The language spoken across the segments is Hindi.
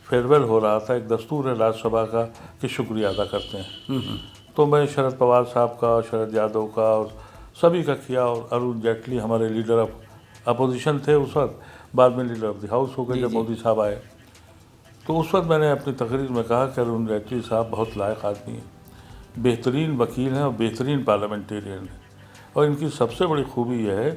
फेयरवेल हो रहा था, एक दस्तूर है राज्यसभा का कि शुक्रिया अदा करते हैं। तो मैं शरद पवार साहब का, शरद यादव का और सभी का किया, और अरुण जेटली हमारे लीडर ऑफ अपोजिशन थे उस वक्त, बाद में लीडर ऑफ द हाउस हो गए जब मोदी साहब आए। तो उस वक्त मैंने अपनी तकरीर में कहा कि अरुण जेटली साहब बहुत लायक आदमी हैं, बेहतरीन वकील हैं और बेहतरीन पार्लियामेंटेरियन हैं, और इनकी सबसे बड़ी खूबी यह है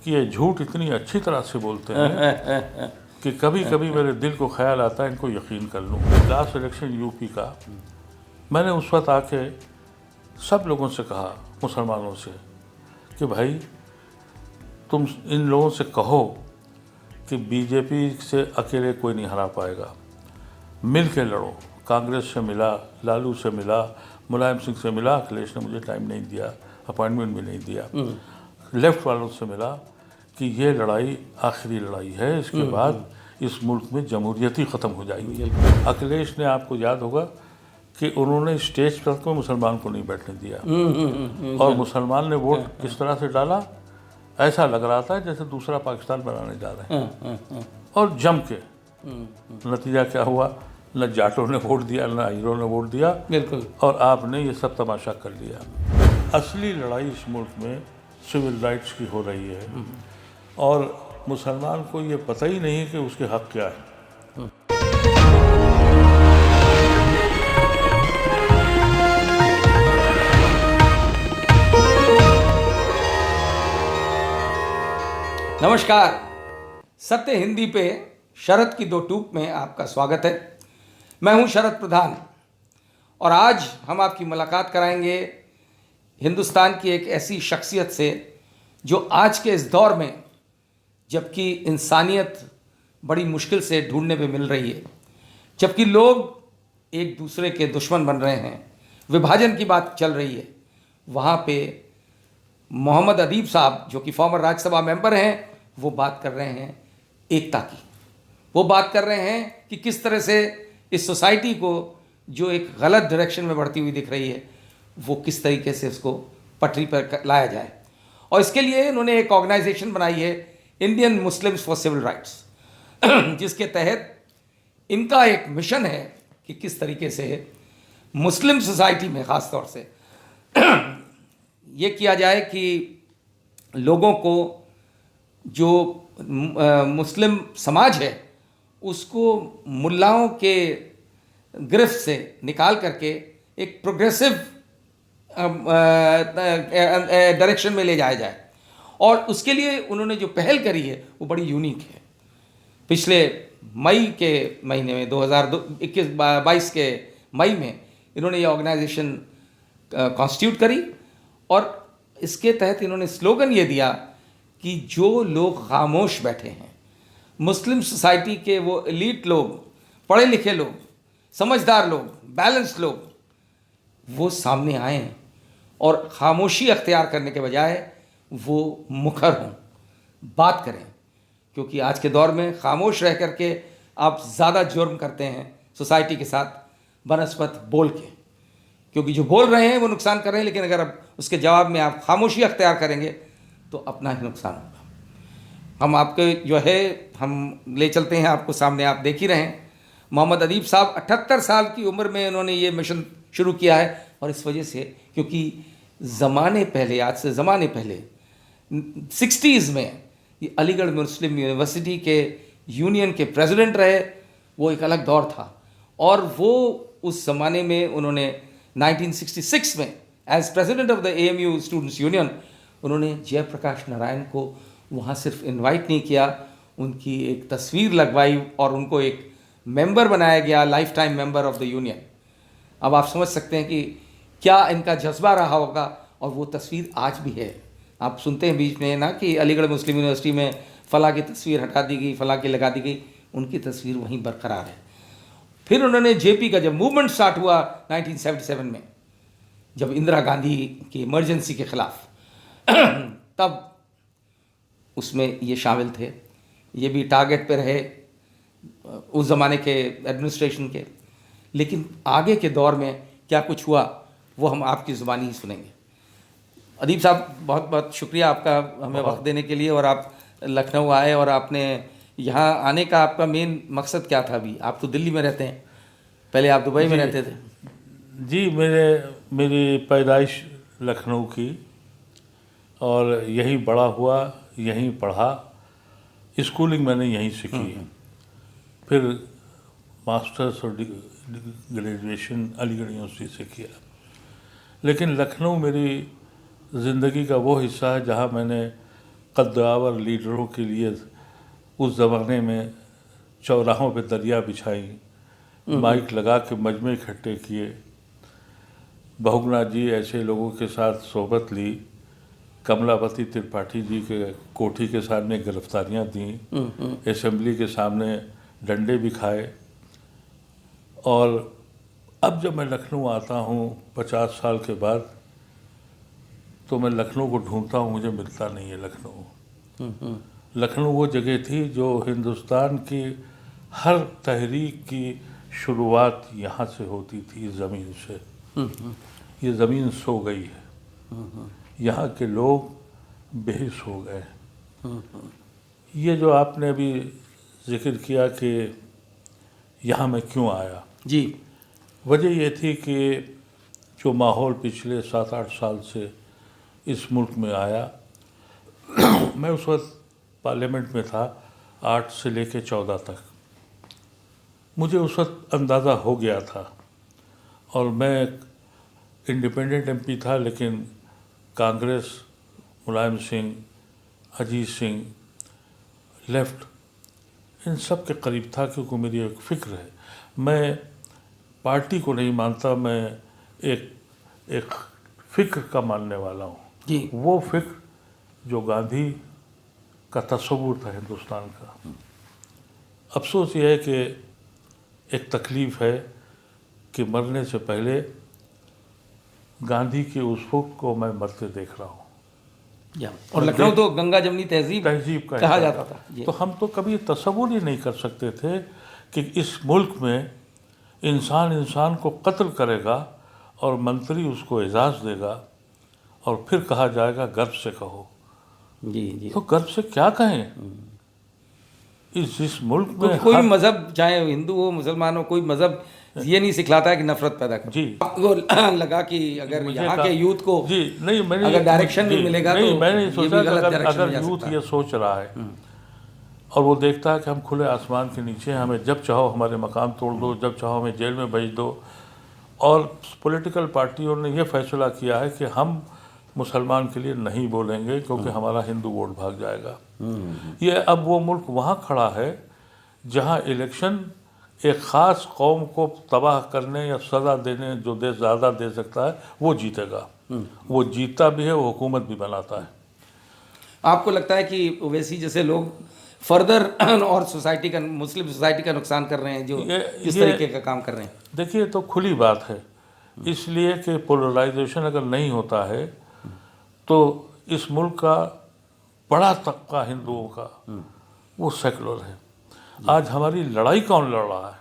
कि ये झूठ इतनी अच्छी तरह से बोलते हैं कि कभी कभी मेरे दिल को ख्याल आता है इनको यकीन कर लूँ। लास्ट इलेक्शन यूपी का, मैंने उस वक्त आके सब लोगों से कहा, मुसलमानों से, कि भाई तुम इन लोगों से कहो कि बीजेपी से अकेले कोई नहीं हरा पाएगा, मिल के लड़ो। कांग्रेस से मिला, लालू से मिला, मुलायम सिंह से मिला, अखिलेश ने मुझे टाइम नहीं दिया, अपॉइंटमेंट भी नहीं दिया, लेफ्ट वालों से मिला कि ये लड़ाई आखिरी लड़ाई है, इसके बाद इस मुल्क में जमहूरियत ही ख़त्म हो जाएगी। अखिलेश ने, आपको याद होगा कि उन्होंने स्टेज पर कोई मुसलमान को नहीं बैठने दिया, और मुसलमान ने वोट किस तरह से डाला, ऐसा लग रहा था जैसे दूसरा पाकिस्तान बनाने जा रहे हैं। और जम के नतीजा क्या हुआ, न जाटों ने वोट दिया, न हीरो ने वोट दिया, बिल्कुल, और आपने ये सब तमाशा कर लिया। असली लड़ाई इस मुल्क में सिविल राइट्स की हो रही है, और मुसलमान को ये पता ही नहीं कि उसके हक क्या है। नमस्कार। सत्य हिंदी पे शरद की दो टूक में आपका स्वागत है। मैं हूं शरद प्रधान, और आज हम आपकी मुलाकात कराएंगे हिंदुस्तान की एक ऐसी शख्सियत से जो आज के इस दौर में, जबकि इंसानियत बड़ी मुश्किल से ढूंढने पे मिल रही है, जबकि लोग एक दूसरे के दुश्मन बन रहे हैं, विभाजन की बात चल रही है, वहाँ पे मोहम्मद अदीब साहब, जो कि फॉर्मर राज्यसभा मेंबर हैं, वो बात कर रहे हैं एकता की। वो बात कर रहे हैं कि किस तरह से इस सोसाइटी को, जो एक गलत डायरेक्शन में बढ़ती हुई दिख रही है, वो किस तरीके से उसको पटरी पर लाया जाए। और इसके लिए उन्होंने एक ऑर्गेनाइजेशन बनाई है, Indian Muslims for civil rights, जिसके तहत इनका एक मिशन है कि किस तरीके से मुस्लिम सोसाइटी में ख़ास तौर से ये किया जाए कि लोगों को, जो मुस्लिम समाज है, उसको मुल्लाओं के गिरफ्त से निकाल करके एक प्रोग्रेसिव डायरेक्शन में ले जाया जाए। और उसके लिए उन्होंने जो पहल करी है वो बड़ी यूनिक है। पिछले मई के महीने में 2021-22 के मई में इन्होंने ये ऑर्गेनाइजेशन कॉन्स्टिट्यूट करी, और इसके तहत इन्होंने स्लोगन ये दिया कि जो लोग खामोश बैठे हैं, मुस्लिम सोसाइटी के वो एलीट लोग, पढ़े लिखे लोग, समझदार लोग, बैलेंस्ड लोग, वो सामने आएं और खामोशी अख्तियार करने के बजाय वो मुखर हों, बात करें। क्योंकि आज के दौर में खामोश रह करके आप ज़्यादा जुर्म करते हैं सोसाइटी के साथ बनस्पत बोल के, क्योंकि जो बोल रहे हैं वो नुकसान कर रहे हैं, लेकिन अगर अब उसके जवाब में आप खामोशी अख्तियार करेंगे तो अपना ही नुकसान होगा। हम आपके जो है, हम ले चलते हैं आपको सामने, आप देख ही रहे हैं। मोहम्मद अदीब साहब 78 साल की उम्र में उन्होंने ये मिशन शुरू किया है, और इस वजह से क्योंकि ज़माने पहले, आज से ज़माने पहले 60s में ये अलीगढ़ मुस्लिम यूनिवर्सिटी के यूनियन के प्रेसिडेंट रहे। वो एक अलग दौर था, और वो उस ज़माने में उन्होंने 1966 में as president of the AMU students union, उन्होंने जयप्रकाश नारायण को वहाँ सिर्फ इनवाइट नहीं किया, उनकी एक तस्वीर लगवाई और उनको एक मेंबर बनाया गया, life time member of the union. अब आप समझ सकते हैं कि क्या इनका जज्बा रहा होगा, और वो तस्वीर आज भी है। आप सुनते हैं बीच में ना कि अलीगढ़ मुस्लिम यूनिवर्सिटी में फ़लाँ की तस्वीर हटा दी गई, फ़लाँ की लगा दी गई, उनकी तस्वीर वहीं बरकरार है। फिर उन्होंने JP का जब मूवमेंट स्टार्ट हुआ 1977 में, जब इंदिरा गांधी की इमरजेंसी के ख़िलाफ़, तब उसमें ये शामिल थे। ये भी टारगेट पे रहे उस ज़माने के एडमिनिस्ट्रेशन के। लेकिन आगे के दौर में क्या कुछ हुआ वो हम आपकी ज़ुबानी ही सुनेंगे। अदीब साहब, बहुत बहुत शुक्रिया आपका हमें वक्त देने के लिए, और आप लखनऊ आए और आपने यहाँ आने का आपका मेन मकसद क्या था? अभी आप तो दिल्ली में रहते हैं, पहले आप दुबई में रहते थे। जी, मेरी पैदाइश लखनऊ की और यहीं बड़ा हुआ, यहीं पढ़ा, स्कूलिंग मैंने यहीं सीखी। फिर मास्टर्स और ग्रेजुएशन अलीगढ़ यूनिवर्सिटी से किया। लेकिन लखनऊ मेरी ज़िंदगी का वो हिस्सा है जहाँ मैंने कद्दावर लीडरों के लिए उस ज़माने में चौराहों पे दरिया बिछाई, माइक लगा के मजमे इकट्ठे किए, बहुगुणा जी ऐसे लोगों के साथ सोहबत ली, कमलावती त्रिपाठी जी के कोठी के सामने गिरफ्तारियां दी, असेंबली के सामने डंडे भी खाए। और अब जब मैं लखनऊ आता हूँ 50 साल के बाद, तो मैं लखनऊ को ढूंढता हूँ, मुझे मिलता नहीं है लखनऊ। लखनऊ वो जगह थी जो हिंदुस्तान की हर तहरीक की शुरुआत यहाँ से होती थी, ज़मीन से। ये ज़मीन सो गई है, यहाँ के लोग बेहिस हो गए। ये जो आपने अभी जिक्र किया कि यहाँ मैं क्यों आया, जी, वजह ये थी कि जो माहौल पिछले 7-8 साल से इस मुल्क में आया, मैं उस वक्त पार्लियामेंट में था 8 से लेकर 14 तक। मुझे उस वक्त अंदाज़ा हो गया था, और मैं इंडिपेंडेंट एमपी था, लेकिन कांग्रेस, मुलायम सिंह, अजीत सिंह, लेफ्ट, इन सब के करीब था, क्योंकि मेरी एक फ़िक्र है। मैं पार्टी को नहीं मानता, मैं एक फ़िक्र का मानने वाला हूँ। जी, वो फ़िक्र जो गांधी का तस्वुर था हिंदुस्तान का। अफसोस ये है कि एक तकलीफ़ है कि मरने से पहले गांधी के उस फ़िक्र को मैं मरते देख रहा हूँ। और लखनऊ तो गंगा जमनी तहजीब का कहा हिस्सा जाता था। था। तो हम तो कभी तस्वुर ही नहीं कर सकते थे कि इस मुल्क में इंसान को कत्ल करेगा और मंत्री उसको एजाज़ देगा, और फिर कहा जाएगा गर्व से कहो। जी जी, तो गर्व से क्या कहें? इस मुल्क में कोई मजहब, चाहे हिंदू हो मुसलमान हो, कोई मजहब ये नहीं सिखलाता है कि नफरत पैदा करो। जी, आपको लगा कि अगर यहाँ के यूथ को जी नहीं, मैंने अगर डायरेक्शन नहीं मिलेगा नहीं, तो मैंने ये सोचा भी कि गलत डायरेक्शन में अगर जा यूथ सकता है। ये सोच रहा है और वो देखता है कि हम खुले आसमान के नीचे हैं, हमें जब चाहो हमारे मकान तोड़ दो, जब चाहो हमें जेल में भेज दो, और पॉलिटिकल पार्टियों ने ये फैसला किया है कि हम मुसलमान के लिए नहीं बोलेंगे क्योंकि हमारा हिंदू वोट भाग जाएगा। ये अब वो मुल्क वहाँ खड़ा है जहाँ इलेक्शन एक ख़ास कौम को तबाह करने या सज़ा देने जो देश ज़्यादा दे सकता है वो जीतेगा। वो जीतता भी है, वो हुकूमत भी बनाता है। आपको लगता है कि ओवैसी जैसे लोग फर्दर और सोसाइटी का, मुस्लिम सोसाइटी का नुकसान कर रहे हैं जो इस तरीके का काम कर रहे हैं? देखिए, तो खुली बात है, इसलिए कि पोलराइजेशन अगर नहीं होता है तो इस मुल्क का बड़ा तबका हिंदुओं का वो सेकुलर है। आज हमारी लड़ाई कौन लड़ रहा है?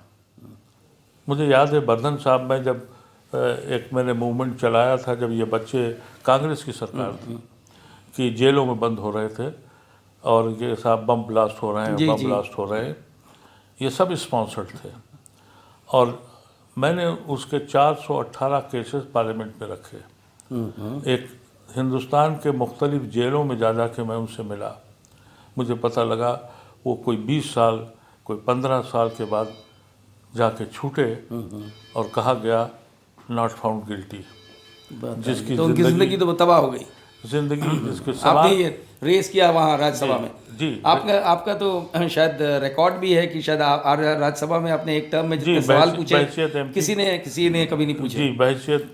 मुझे याद है बर्धन साहब में जब एक मैंने मूवमेंट चलाया था, जब ये बच्चे, कांग्रेस की सरकार थी कि जेलों में बंद हो रहे थे और ये साहब बम ब्लास्ट हो रहे हैं, बम ब्लास्ट हो रहे हैं, ये सब स्पॉन्सर्ड थे। और मैंने उसके 418 केसेस पार्लियामेंट में रखे। एक हिंदुस्तान के मुख्तलिफ जेलों में जा के मैं उनसे मिला। मुझे पता लगा वो कोई 20 साल, कोई 15 साल के बाद जाके छूटे और कहा गया नॉट फाउंड गिल्टी। जिसकी तो उनकी ज़िंदगी तो तबाह हो गई। जिंदगी जिसके आपने ये रेस किया वहाँ राज्यसभा में। जी, आपका तो शायद रिकॉर्ड भी है कि शायद राज्यसभा में आपने एक टर्म में जितने सवाल पूछे किसी ने कभी नहीं पूछे। जी, बहसियत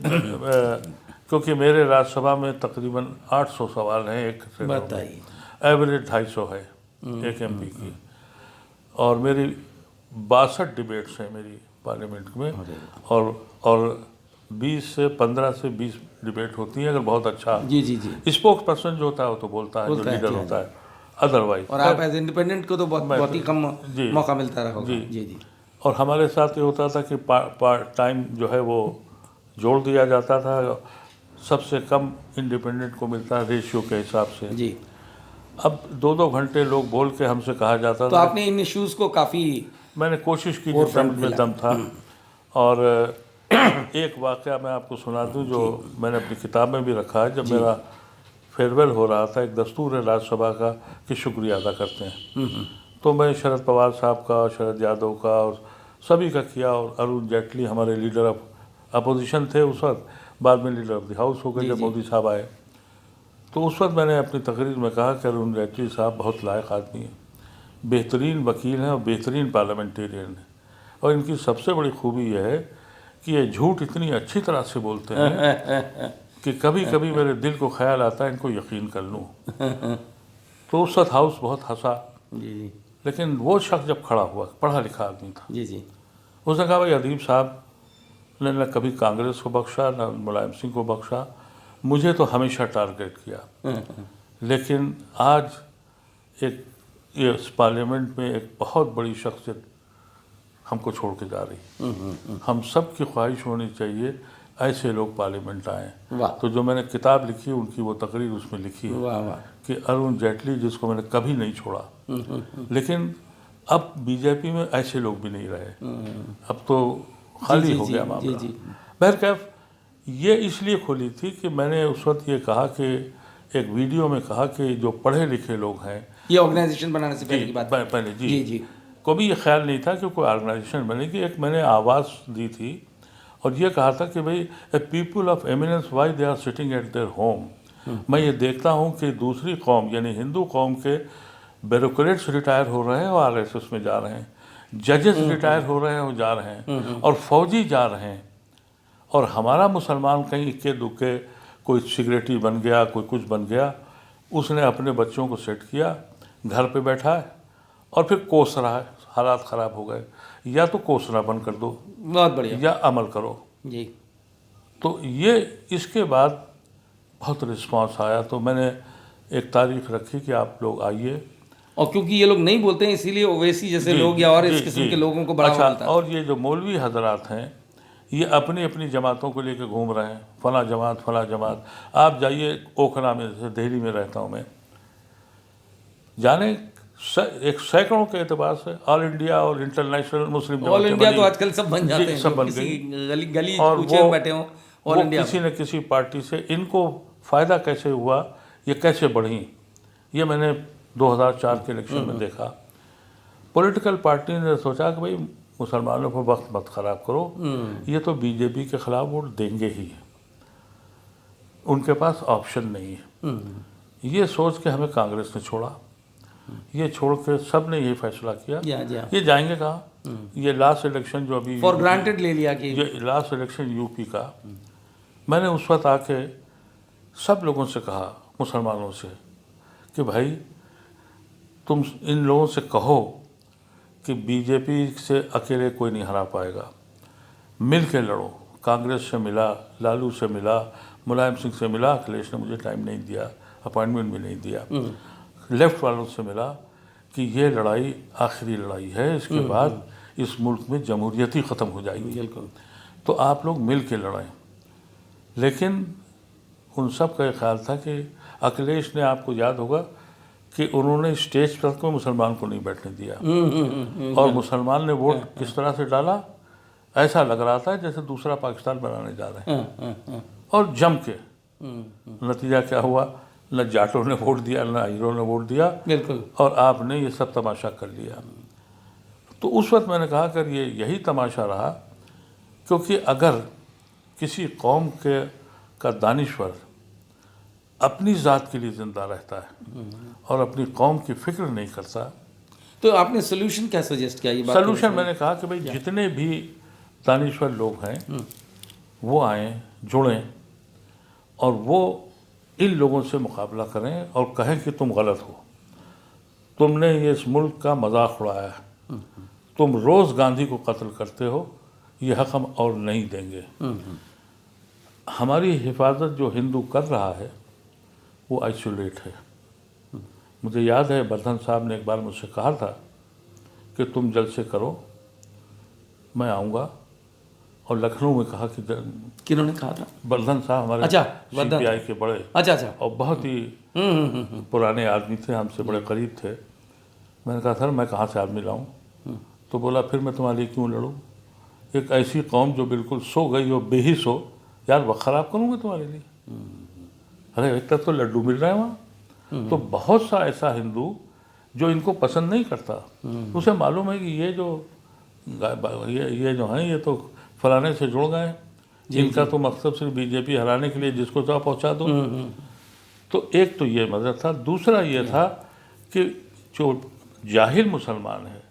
क्योंकि मेरे राज्यसभा में तकरीबन 800 सवाल हैं एक से, बताइए, एवरेज 250 है एक एमपी की, और मेरी 62 डिबेट्स हैं मेरी पार्लियामेंट में, और 15 से 20 डिबेट होती है अगर बहुत अच्छा। जी जी जी, स्पोक्स पर्सन जो होता है वो तो बोलता है, जो लीडर होता है, अदरवाइज। और आप एज इंडिपेंडेंट को तो बहुत ही कम मौका मिलता रहा होगा। जी जी। और हमारे साथ ये होता था कि टाइम जो है वो जोड़ दिया जाता था, सबसे कम इंडिपेंडेंट को मिलता है रेशियो के हिसाब से। जी। अब 2-2 घंटे लोग बोल के हमसे कहा जाता तो था। आपने इन इश्यूज़ को काफ़ी मैंने कोशिश की और जितना front मुझ में में दम था। और एक वाक़या मैं आपको सुना दूं जो मैंने अपनी किताब में भी रखा है। जब मेरा फेयरवेल हो रहा था, एक दस्तूर है राज्यसभा का कि शुक्रिया अदा करते हैं, तो मैं शरद पवार साहब का, शरद यादव का और सभी का किया। और अरुण जेटली हमारे लीडर ऑफ अपोजिशन थे उस वक्त, बाद में लीडर ऑफ द हाउस हो गए जब मोदी साहब आए। तो उस वक्त मैंने अपनी तकरीर में कहा कि अरुण जेटली साहब बहुत लायक आदमी हैं, बेहतरीन वकील हैं और बेहतरीन पार्लियामेंटेरियन हैं, और इनकी सबसे बड़ी खूबी यह है कि ये झूठ इतनी अच्छी तरह से बोलते हैं कि कभी कभी मेरे दिल को ख्याल आता है इनको यकीन कर लूँ। तो उस वक्त हाउस बहुत हंसा। जी जी लेकिन वो शख्स जब खड़ा हुआ, पढ़ा लिखा आदमी था, जी जी उसने कहा भाई अदीब साहब ने न कभी कांग्रेस को बख्शा न मुलायम सिंह को बख्शा, मुझे तो हमेशा टारगेट किया। लेकिन आज एक ये इस पार्लियामेंट में एक बहुत बड़ी शख्सियत हमको छोड़ के जा रही। हम सब की ख्वाहिश होनी चाहिए ऐसे लोग पार्लियामेंट आए। वाह तो जो मैंने किताब लिखी उनकी वो तकरीर उसमें लिखी है वाह वाह कि अरुण जेटली जिसको मैंने कभी नहीं छोड़ा, लेकिन अब बीजेपी में ऐसे लोग भी नहीं रहे, अब तो खाली हो गया मामला। बहरकैफ ये इसलिए खोली थी कि मैंने उस वक्त ये कहा कि एक वीडियो में कहा कि जो पढ़े लिखे लोग हैं, ये ऑर्गेनाइजेशन बनाने से पहले की बात है। पहले जी जी जी को भी ये ख्याल नहीं था कि कोई ऑर्गेनाइजेशन बनेगी। एक मैंने आवाज़ दी थी और ये कहा था कि भाई a people of eminence why they are sitting at their home. मैं ये देखता हूँ कि दूसरी कौम यानी हिंदू कौम के ब्यूरोक्रेट्स रिटायर हो रहे हैं और आरएसएस में जा रहे हैं, जजेस रिटायर हो रहे हैं और जा रहे हैं, और फौजी जा रहे हैं, और हमारा मुसलमान कहीं इक्के दुक्के कोई सिगरेटी बन गया, कोई कुछ बन गया, उसने अपने बच्चों को सेट किया, घर पे बैठा है और फिर कोस रहा है। हालात ख़राब हो गए, या तो कोसना बंद कर दो, बहुत बढ़िया या अमल करो। जी। तो ये इसके बाद बहुत रिस्पांस आया, तो मैंने एक तारीख रखी कि आप लोग आइए। और क्योंकि ये लोग नहीं बोलते हैं इसीलिए ओवैसी जैसे लोग या और इस किस्म के लोगों को बढ़ावा मिलता है। और ये जो मौलवी हजरात हैं ये अपनी अपनी जमातों को लेकर घूम रहे हैं, फला जमात फला जमात। आप जाइए ओखला में, जैसे दिल्ली में रहता हूँ मैं, जाने एक सैकड़ों के एतबार से ऑल इंडिया और इंटरनेशनल मुस्लिम ऑल इंडिया तो आजकल सब बन जाते हैं, सब बन किसी गई। गली गली और पूछे वो बैठे हों ऑल वो इंडिया किसी न किसी पार्टी से इनको फ़ायदा कैसे हुआ, ये कैसे बढ़ी, ये मैंने 2004 के इलेक्शन में देखा। पॉलिटिकल पार्टी ने सोचा कि भाई मुसलमानों पर वक्त मत ख़राब करो, ये तो बीजेपी के ख़िलाफ़ वोट देंगे ही, उनके पास ऑप्शन नहीं है। ये सोच के हमें कांग्रेस ने छोड़ा। ये छोड़ के सब ने यही फैसला किया ये जाएंगे कहाँ। ये लास्ट इलेक्शन जो अभी फॉर ग्रांटेड ले लिया कि ये लास्ट इलेक्शन यूपी का, मैंने उस वक्त आके सब लोगों से कहा, मुसलमानों से, कि भाई तुम इन लोगों से कहो कि बीजेपी से अकेले कोई नहीं हरा पाएगा, मिल के लड़ो। कांग्रेस से मिला, लालू से मिला, मुलायम सिंह से मिला, अखिलेश ने मुझे टाइम नहीं दिया, अपॉइंटमेंट भी नहीं दिया। लेफ्ट वालों से मिला कि ये लड़ाई आखिरी लड़ाई है, इसके बाद इस मुल्क में जमहूरियत ही ख़त्म हो जाएगी, बिल्कुल, तो आप लोग मिल के लड़ाएं। लेकिन उन सब का ख्याल था कि अखिलेश ने, आपको याद होगा कि उन्होंने स्टेज पर कोई मुसलमान को नहीं बैठने दिया, और मुसलमान ने वोट किस तरह से डाला, ऐसा लग रहा था जैसे दूसरा पाकिस्तान बनाने जा रहे हैं। और जम के नतीजा क्या हुआ, न जाटों ने वोट दिया, न आयरों ने वोट दिया, बिल्कुल, और आपने ये सब तमाशा कर लिया। तो उस वक्त मैंने कहा कर ये यही तमाशा रहा, क्योंकि अगर किसी कौम के का दानिश्वर अपनी ज़ात के लिए ज़िंदा रहता है और अपनी कौम की फिक्र नहीं करता, तो आपने सोल्यूशन क्या सजेस्ट किया? ये बात सोल्यूशन मैंने कहा कि भाई जितने भी दानिश्वर लोग हैं वो आएँ, जुड़ें, और वो इन लोगों से मुकाबला करें और कहें कि तुम गलत हो, तुमने ये इस मुल्क का मजाक उड़ाया है, तुम रोज़ गांधी को कत्ल करते हो, ये हक हम और नहीं देंगे। हमारी हिफाजत जो हिंदू कर रहा है वो आइसोलेट है। मुझे याद है बर्धन साहब ने एक बार मुझसे कहा था कि तुम जलसे करो, मैं आऊँगा, और लखनऊ में कहा कि किन्होंने कहा था? वर्धन साहब हमारे अच्छा, वर्धन। CPI के बड़े अच्छा अच्छा। और बहुत ही पुराने आदमी थे, हमसे बड़े करीब थे। मैंने कहा सर मैं कहाँ से आदमी लाऊं? तो बोला फिर मैं तुम्हारे लिए क्यों लड़ूं? एक ऐसी कौम जो बिल्कुल सो गई हो, बेहिस हो, यार वह खराब करूँगा तुम्हारे लिए? अरे एक तरफ तो लड्डू मिल रहा है वहाँ, तो बहुत सा ऐसा हिंदू जो इनको पसंद नहीं करता, उसे मालूम है कि ये जो ये जो हैं ये तो फलाने से जुड़ गए, जिनका तो मकसद सिर्फ बीजेपी हराने के लिए जिसको चाहो पहुँचा दो। तो एक तो ये मदद था। दूसरा ये था कि जो जाहिल मुसलमान है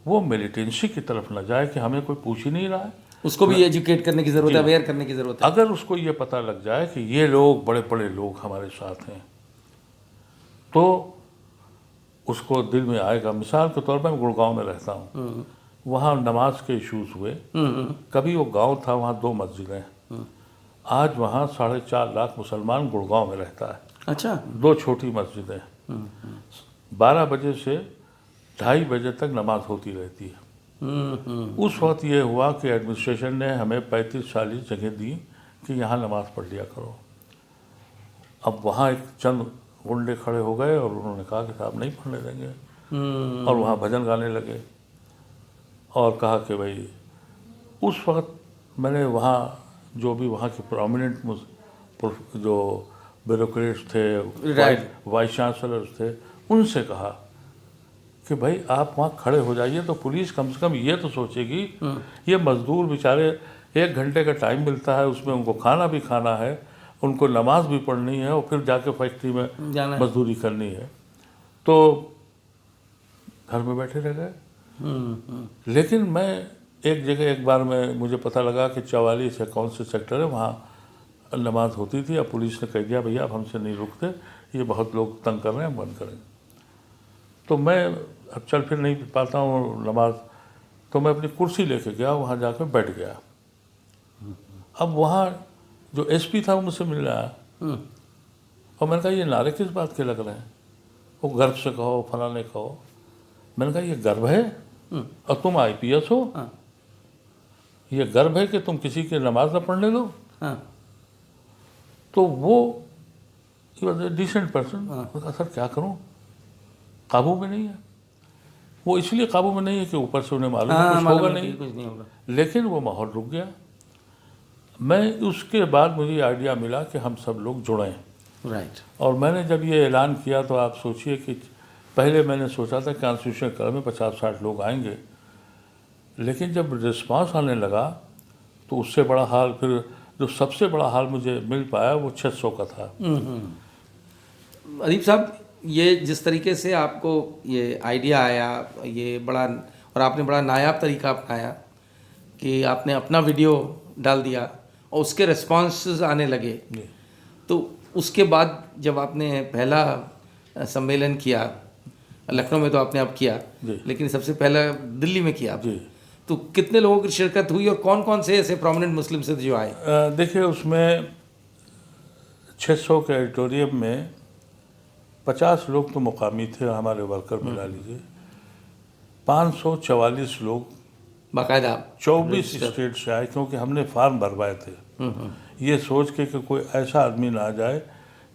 वो मिलिटेंसी की तरफ न जाए कि हमें कोई पूछ ही नहीं रहा है। उसको भी एजुकेट करने की ज़रूरत है, अवेयर करने की ज़रूरत है। अगर उसको ये पता लग जाए कि ये लोग बड़े बड़े लोग हमारे साथ हैं तो उसको दिल में आएगा। मिसाल के तौर पर मैं गुड़गांव में रहता हूँ, वहाँ नमाज के इश्यूज हुए। कभी वो गांव था, वहाँ 2 मस्जिदें, आज वहाँ 4.5 लाख मुसलमान गुड़गांव में रहता है। अच्छा। 2 छोटी मस्जिदें, 12 बजे से 2:30 बजे तक नमाज होती रहती है। उस वक्त ये हुआ कि एडमिनिस्ट्रेशन ने हमें 35-40 जगह दी कि यहाँ नमाज पढ़ लिया करो। अब वहाँ एक चंद गुंडे खड़े हो गए और उन्होंने कहा कि साहब नहीं पढ़ने देंगे, और वहाँ भजन गाने लगे और कहा कि भाई, उस वक्त मैंने वहाँ जो भी वहाँ के प्रोमिनेंट जो ब्यूरोक्रेट्स थे, वाइस चांसलर्स थे, उनसे कहा कि भाई आप वहाँ खड़े हो जाइए तो पुलिस कम से कम ये तो सोचेगी ये मजदूर बेचारे 1 घंटे का टाइम मिलता है, उसमें उनको खाना भी खाना है, उनको नमाज भी पढ़नी है और फिर जाके फैक्ट्री में मजदूरी करनी है, तो घर में बैठे रह गए। लेकिन मैं एक जगह एक बार में मुझे पता लगा कि 44 या कौन से सेक्टर है वहाँ नमाज होती थी, अब पुलिस ने कह दिया भैया आप हमसे नहीं रुकते, ये बहुत लोग तंग कर रहे हैं, हम बंद करेंगे। तो मैं अब चल फिर नहीं पाता हूँ नमाज, तो मैं अपनी कुर्सी लेके गया, वहाँ जाकर बैठ गया। अब वहाँ जो SP था वो मुझसे मिल रहा है और मैंने कहा ये नारे किस बात के लग रहे हैं? वो गर्व से कहो, फलाने कहो। मैंने कहा ये गर्व है और तुम IPS हो, ये गर्व है कि तुम किसी की नमाज न पढ़ने दो? तो वो डिसेंट पर्सन, सर क्या करूं, काबू में नहीं है। वो इसलिए काबू में नहीं है कि ऊपर से उन्हें मालूम है कुछ होगा नहीं, कुछ नहीं होगा, लेकिन वो माहौल रुक गया। मैं उसके बाद मुझे आइडिया मिला कि हम सब लोग जुड़ें। राइट। और मैंने जब ये ऐलान किया तो आप सोचिए कि पहले मैंने सोचा था कॉन्स्टिट्यूशन क्लब में 50-60 लोग आएंगे, लेकिन जब रिस्पांस आने लगा तो उससे बड़ा हाल, फिर जो सबसे बड़ा हाल मुझे मिल पाया वो 600 का था। अदीब साहब, ये जिस तरीके से आपको ये आइडिया आया, ये बड़ा, और आपने बड़ा नायाब तरीका अपनाया कि आपने अपना वीडियो डाल दिया और उसके रिस्पॉन्सेस आने लगे, तो उसके बाद जब आपने पहला सम्मेलन किया, लखनऊ में तो आपने अब किया, लेकिन सबसे पहला दिल्ली में किया, तो कितने लोगों की शिरकत हुई और कौन कौन से ऐसे प्रोमिनेंट मुस्लिम से जो आए? देखिए उसमें 600 के ऑडिटोरियम में 50 लोग तो मुकामी थे, हमारे वर्कर मिला लीजिए, 544 लोग बाकायदा 24 स्टेट से आए, क्योंकि हमने फॉर्म भरवाए थे ये सोच के कि कोई ऐसा आदमी ना आ जाए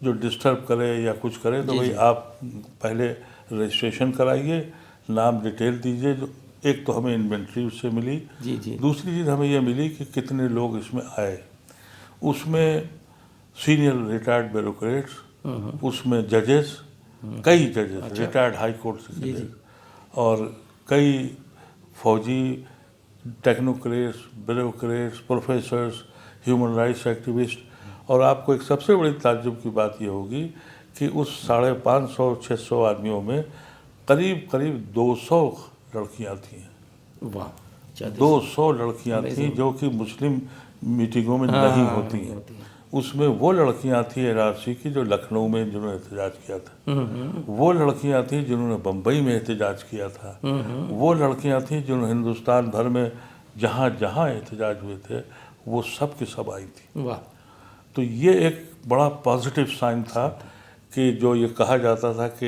जो डिस्टर्ब करे या कुछ करे, तो भाई आप पहले रजिस्ट्रेशन कराइए, नाम डिटेल दीजिए। जो एक तो हमें इन्वेंट्री उससे मिली, दूसरी चीज़ हमें ये मिली कि कितने लोग इसमें आए। उसमें सीनियर रिटायर्ड ब्यूरोक्रेट्स, उसमें जजेस, कई जजेस रिटायर्ड हाई कोर्ट से जजेस, और कई फौजी, technocrats, bureaucrats, professors, human rights activist. और आपको एक सबसे बड़ी ताज्जुब की बात ये होगी कि उस 550-600 आदमियों में करीब करीब 200 लड़कियां थी। वाह, 200 लड़कियां थी जो कि मुस्लिम मीटिंगों में नहीं होती हैं। उसमें वो लड़कियां थी NRC की जो लखनऊ में जिन्होंने एहतजाज किया था, वो लड़कियां थी जिन्होंने बम्बई में एहतजाज किया था, वो लड़कियां थी जिन्होंने हिंदुस्तान भर में जहाँ जहाँ एहतजाज हुए थे वो सब की सब आई थी। वाह। तो ये एक बड़ा पॉजिटिव साइन था कि जो ये कहा जाता था कि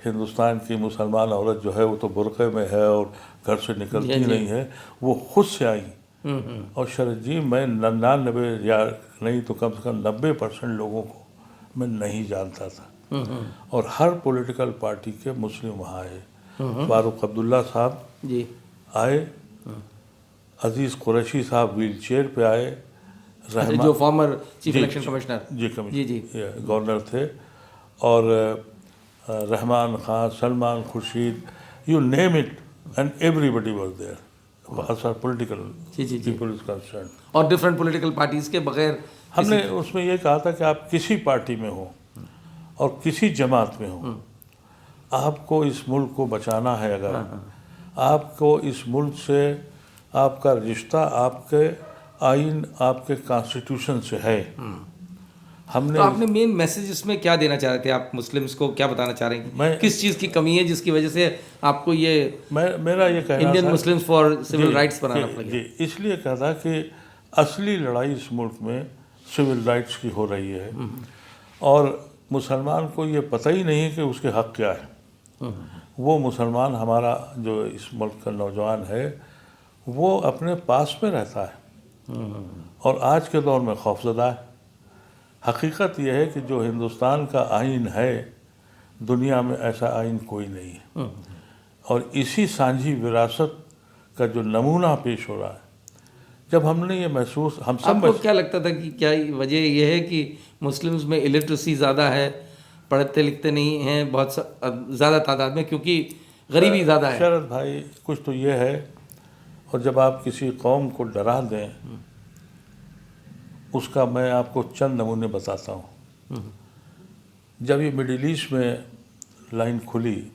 हिंदुस्तान की मुसलमान औरत जो है वो तो बुरक़े में है और घर से निकलती नहीं है, वो खुद से आई और शरद जी, मैं 99 या नहीं तो कम से कम 90% लोगों को मैं नहीं जानता था। और हर पॉलिटिकल पार्टी के मुस्लिम वहाँ आए। फारूक अब्दुल्ला साहब जी आए, अजीज़ कुरैशी साहब व्हील चेयर पे आए, अच्छा, जो फॉर्मर चीफ जी, इलेक्शन कमिश्नर जी जी जी गवर्नर थे, और Rahman Khan, Salman Khurshid, you name it and everybody was there as far political जी जी जी people is concerned। और डिफरेंट पॉलिटिकल पार्टीज के बगैर हमने उसमें ये कहा था कि आप किसी पार्टी में हो और किसी जमात में हो, आपको इस मुल्क को बचाना है, अगर आपको इस मुल्क से आपका रिश्ता आपके आइन, आपके कॉन्स्टिट्यूशन से है। हमने तो आपने मेन मैसेज इसमें क्या देना चाह रहे थे? आप मुस्लिम्स को क्या बताना चाह रहे हैं? मैं- किस चीज़ की कमी है जिसकी वजह से आपको ये मेरा ये कहना इंडियन था मुस्लिम्स फॉर सिविल जी, राइट्स बनाना जी, पड़ा? जी, इसलिए कहता कि असली लड़ाई इस मुल्क में सिविल राइट्स की हो रही है, और मुसलमान को ये पता ही नहीं है कि उसके हक़ क्या है। वो मुसलमान, हमारा जो इस मुल्क का नौजवान है, वो अपने पास में रहता है और आज के दौर में खौफजदा है। हकीकत यह है कि जो हिंदुस्तान का आइन है, दुनिया में ऐसा आइन कोई नहीं है, और इसी सांझी विरासत का जो नमूना पेश हो रहा है, जब हमने ये महसूस, हम सब आपको क्या लगता था कि क्या वजह यह है कि मुस्लिम्स में इलिटरेसी ज़्यादा है, पढ़ते लिखते नहीं हैं बहुत ज़्यादा तादाद में, क्योंकि गरीबी ज़्यादा है? शरद भाई, कुछ तो ये है, और जब आप किसी कौम को डरा दें, उसका मैं आपको चंद नमूने बताता हूँ। जब ये मिडिल ईस्ट में लाइन खुली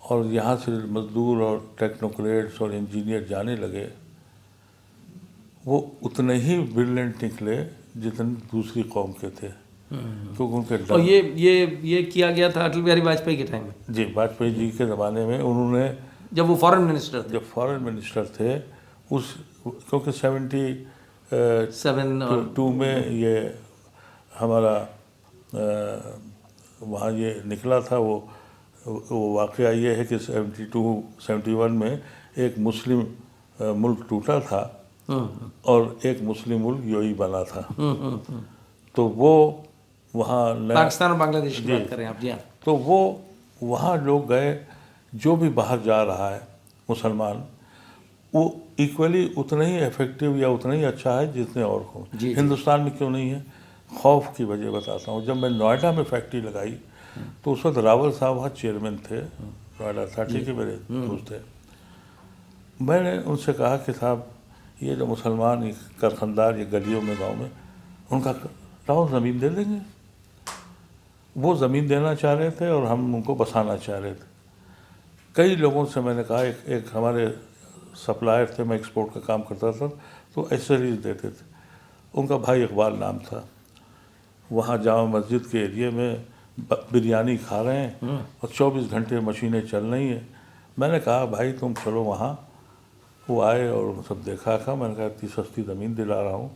और यहाँ से मजदूर और टेक्नोक्रेट्स और इंजीनियर जाने लगे, वो उतने ही ब्रिलियंट निकले जितने दूसरी कौम के थे, क्योंकि उनके और ये किया गया था अटल बिहारी वाजपेयी के टाइम में? जी, वाजपेयी जी के ज़माने में उन्होंने, जब वो फॉरेन मिनिस्टर थे, जब फॉरेन मिनिस्टर थे, उस क्योंकि 7 और 2 में ये हमारा वहाँ ये निकला था, वो वाक़या ये है कि 71 में एक मुस्लिम मुल्क टूटा था और एक मुस्लिम मुल्क यूएई बना था। तो वो वहाँ पाकिस्तान और बांग्लादेश की बात करें आप? जी हाँ। तो वो वहाँ लोग गए, जो भी बाहर जा रहा है मुसलमान, वो इक्वली उतना ही इफेक्टिव या उतना ही अच्छा है जितने और को। हिंदुस्तान में क्यों नहीं है? खौफ की वजह बताता हूँ। जब मैं नोएडा में फैक्ट्री लगाई तो उस वक्त रावल साहब वहाँ चेयरमैन थे, नोएडा था, ठीक है, मेरे दोस्त थे। मैंने उनसे कहा कि साहब, ये जो मुसलमान ये कारखानदार ये गलियों में, गाँव में, उनका राव ज़मीन दे देंगे। वो ज़मीन देना चाह रहे थे और हम उनको बसाना चाह रहे थे। कई लोगों से मैंने कहा, एक हमारे सप्लायर थे, मैं एक्सपोर्ट का काम करता था, तो एसेसरीज देते थे, उनका भाई इकबाल नाम था। वहाँ जामा मस्जिद के एरिए में बिरयानी खा रहे हैं और 24 घंटे मशीनें चल रही हैं। मैंने कहा, भाई तुम चलो वहाँ। वो आए और सब देखा था। मैंने कहा, इतनी सस्ती ज़मीन दिला रहा हूँ,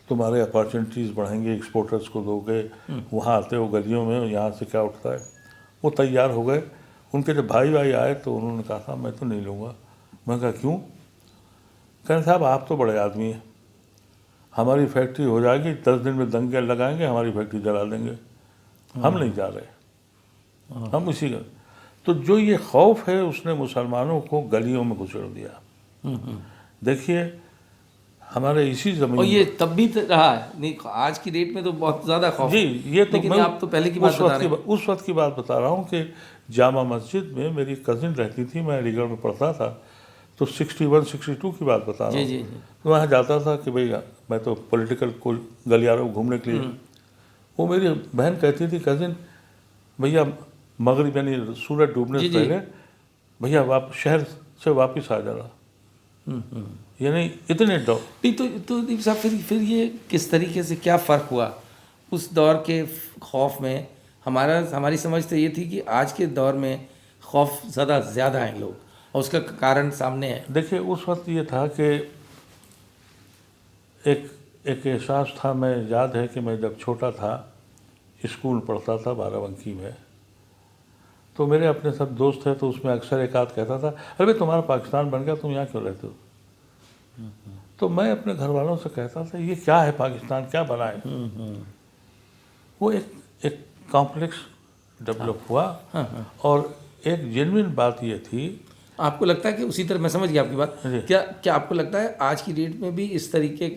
तुम्हारे अपॉर्चुनिटीज़ बढ़ेंगे, एक्सपोर्टर्स को दोगे, वहाँ आते हो गलियों में, यहाँ से क्या उठता है। वो तैयार हो गए। उनके जब भाई आए तो उन्होंने कहा था, मैं तो नहीं लूँगा। मैंने कहा, क्यों? कहने, साहब आप तो बड़े आदमी हैं, हमारी फैक्ट्री हो जाएगी, 10 दिन में दंगे लगाएंगे, हमारी फैक्ट्री जला देंगे, हम नहीं जा रहे, हम इसी का। तो जो ये खौफ है, उसने मुसलमानों को गलियों में घुसेड़ दिया। देखिए, हमारे इसी ज़मीन, और ये तब भी रहा है, नहीं आज की डेट में तो बहुत ज़्यादा खौफ जी, ये तो लेकिन आप तो पहले की बात बता रहे हैं। उस वक्त की बात बता रहा हूँ कि जामा मस्जिद में मेरी कज़िन रहती थी, मैं अलीगढ़ में पढ़ता था, तो 61-62 की बात बता रहा हूँ। जी। तो वहाँ जाता था कि भाई मैं तो पॉलिटिकल को गलियारों घूमने के लिए। वो मेरी बहन कहती थी, कज़िन, भैया मगरिब यानी सूरज डूबने से पहले भैया शहर से वापस आ जाना, यानी इतने तो दीप साहब, फिर ये किस तरीके से क्या फ़र्क हुआ उस दौर के खौफ में? हमारी समझ तो ये थी कि आज के दौर में खौफ ज़्यादा हैं लोग, और उसका कारण सामने है। देखिए, उस वक्त ये था कि एक एहसास था। मैं याद है कि मैं जब छोटा था, स्कूल पढ़ता था बाराबंकी में, तो मेरे अपने सब दोस्त थे, तो उसमें अक्सर एक आध कहता था, अरे तुम्हारा पाकिस्तान बन गया, तुम यहाँ क्यों रहते हो? तो मैं अपने घर वालों से कहता था ये क्या है, पाकिस्तान क्या बना है। वो एक कॉम्प्लेक्स डेवलप हुआ। और एक जेन्युइन बात ये थी। आपको लगता है कि उसी तरह, मैं समझ गया आपकी बात, जी। क्या आपको लगता है आज की डेट में भी इस तरीके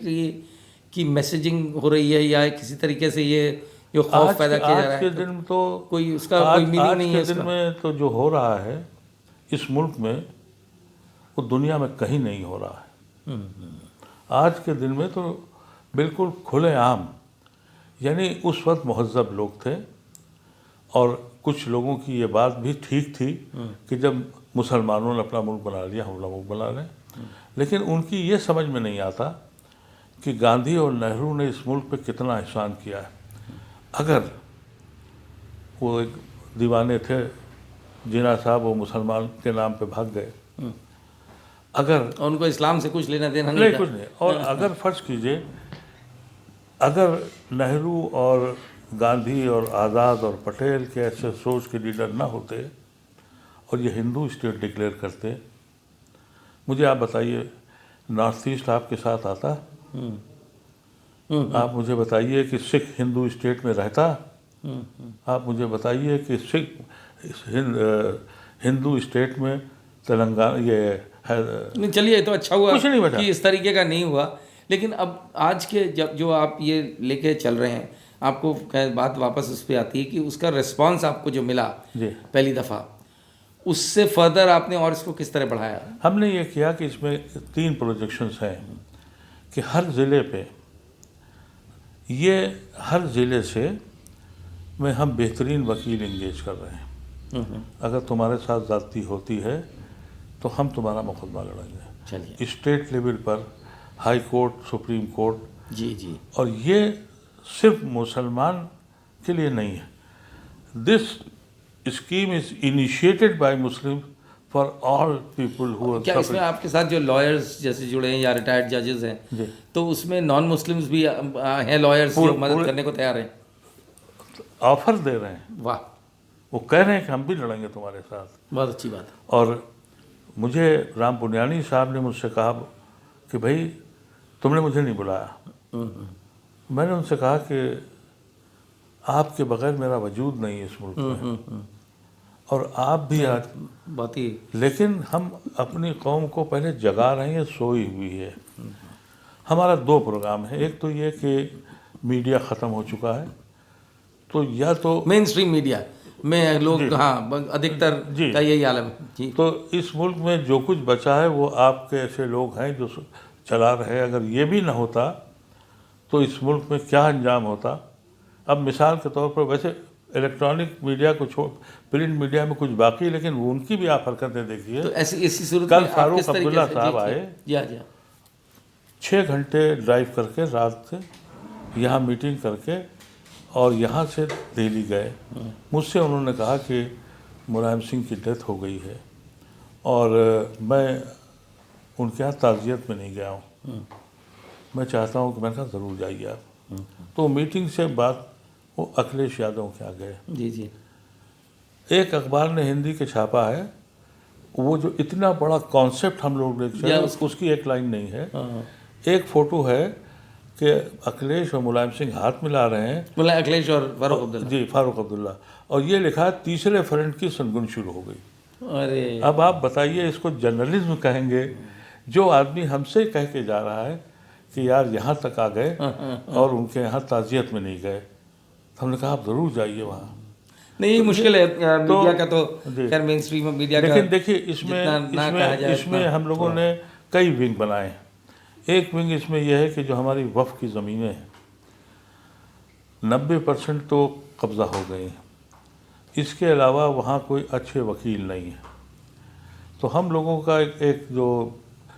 की मैसेजिंग हो रही है, या किसी तरीके से ये जो खौफ पैदा किया जा रहा आज के है, दिन तो कोई उसका कोई मीनिंग नहीं है आज के दिन में तो जो हो रहा है इस मुल्क में, वो दुनिया में कहीं नहीं हो रहा है। आज के दिन में तो बिल्कुल खुलेआम, यानी उस वक्त महज़्ज़ब लोग थे, और कुछ लोगों की ये बात भी ठीक थी कि जब मुसलमानों ने अपना मुल्क बना लिया, हम लोग बना लें। लेकिन उनकी ये समझ में नहीं आता कि गांधी और नेहरू ने इस मुल्क पे कितना एहसान किया है। अगर वो एक दीवाने थे जिन्ना साहब, वो मुसलमान के नाम पे भाग गए, अगर उनको इस्लाम से कुछ लेना देना नहीं था। कुछ नहीं, और अगर फर्ज कीजिए अगर नेहरू और गांधी और आज़ाद और पटेल के ऐसे सोच के लीडर ना होते और ये हिंदू स्टेट डिक्लेयर करते, मुझे आप बताइए नॉर्थ ईस्ट आपके साथ आता? आप मुझे बताइए कि सिख हिंदू स्टेट में रहता? आप मुझे बताइए कि सिख हिंदू स्टेट में तेलंगाना ये है? नहीं, चलिए ये तो अच्छा हुआ कुछ नहीं बचा। कि इस तरीके का नहीं हुआ। लेकिन अब आज के जब जो आप ये लेके चल रहे हैं, आपको बात वापस उस पर आती है कि उसका रिस्पांस आपको जो मिला जी। पहली दफ़ा, उससे फर्दर आपने और इसको किस तरह बढ़ाया? हमने ये किया कि इसमें 3 प्रोजेक्शंस हैं कि हर ज़िले पे, ये हर ज़िले से में हम बेहतरीन वकील इंगेज कर रहे हैं। अगर तुम्हारे साथ ज़्यादती होती है तो हम तुम्हारा मुकदमा लड़ेंगे। चलिए। स्टेट लेवल पर हाई कोर्ट, सुप्रीम कोर्ट। जी जी। और ये सिर्फ मुसलमान के लिए नहीं है। This scheme is initiated by Muslim for all people who क्या इसमें आपके साथ जो लॉयर्स जैसे जुड़े हैं या रिटायर्ड जजेस हैं, जी। तो उसमें नॉन मुस्लिम्स भी हैं लॉयर्स जो मदद करने को तैयार हैं? ऑफर दे रहे हैं। वाह, वो कह रहे हैं कि हम भी लड़ेंगे तुम्हारे साथ। बहुत अच्छी बात है। और मुझे राम पुनियानी साहब ने मुझसे कहा कि भाई तुमने मुझे नहीं बुलाया। मैंने उनसे कहा कि आपके बगैर मेरा वजूद नहीं है इस मुल्क में, और आप भी आज, बहुत ही, लेकिन हम अपनी कौम को पहले जगा रहे हैं, सोई हुई है। हमारा 2 प्रोग्राम है। एक तो ये कि मीडिया ख़त्म हो चुका है, तो या तो मेन स्ट्रीम मीडिया में लोग, हाँ, अधिकतर जी। का यही आलम है जी। तो इस मुल्क में जो कुछ बचा है वो आपके ऐसे लोग हैं जो चला रहे हैं। अगर ये भी ना होता तो इस मुल्क में क्या अंजाम होता। अब मिसाल के तौर पर, वैसे इलेक्ट्रॉनिक मीडिया को छोड़ प्रिंट मीडिया में कुछ बाकी, लेकिन वो उनकी भी आप हरकतें देखिए। तो ऐसी सूरत कल में आप फारूक किस तरीके अब्दुल्ला से- साहब जी, आए, जी हाँ, जी हाँ। 6 घंटे ड्राइव करके रात से यहाँ मीटिंग करके और यहाँ से दिल्ली गए। मुझसे उन्होंने कहा कि मुलायम सिंह की डेथ हो गई है और मैं उनके यहाँ ताज़ियत में नहीं गया हूँ, मैं चाहता हूँ कि मैंने कहा ज़रूर जाइए आप। तो मीटिंग से बाद वो अखिलेश यादव के यहाँ गए। जी जी। एक अखबार ने हिंदी के छापा है, वो जो इतना बड़ा कॉन्सेप्ट हम लोग देख रहे हैं उसकी एक लाइन नहीं है। एक फ़ोटो है कि अखिलेश और मुलायम सिंह हाथ मिला रहे हैं, मुलायम अखिलेश और फारूक अब्दुल्ला। जी, फारूक अब्दुल्ला, और ये लिखा है तीसरे फ्रंट की सनगुन शुरू हो गई। अरे अब आप बताइए, इसको जर्नलिज्म कहेंगे? जो आदमी हमसे कह के जा रहा है कि यार यहाँ तक आ गए और उनके यहाँ ताज़ियत में नहीं गए। हमने कहा आप ज़रूर जाइए वहाँ। नहीं, मुश्किल है मीडिया का, तो खैर मेन स्ट्रीम मीडिया का। लेकिन देखिए इसमें हम लोगों ने कई विंग बनाए हैं। एक विंग इसमें यह है कि जो हमारी वफ़ की ज़मीनें हैं 90% तो कब्ज़ा हो गई हैं। इसके अलावा वहाँ कोई अच्छे वकील नहीं है। तो हम लोगों का एक जो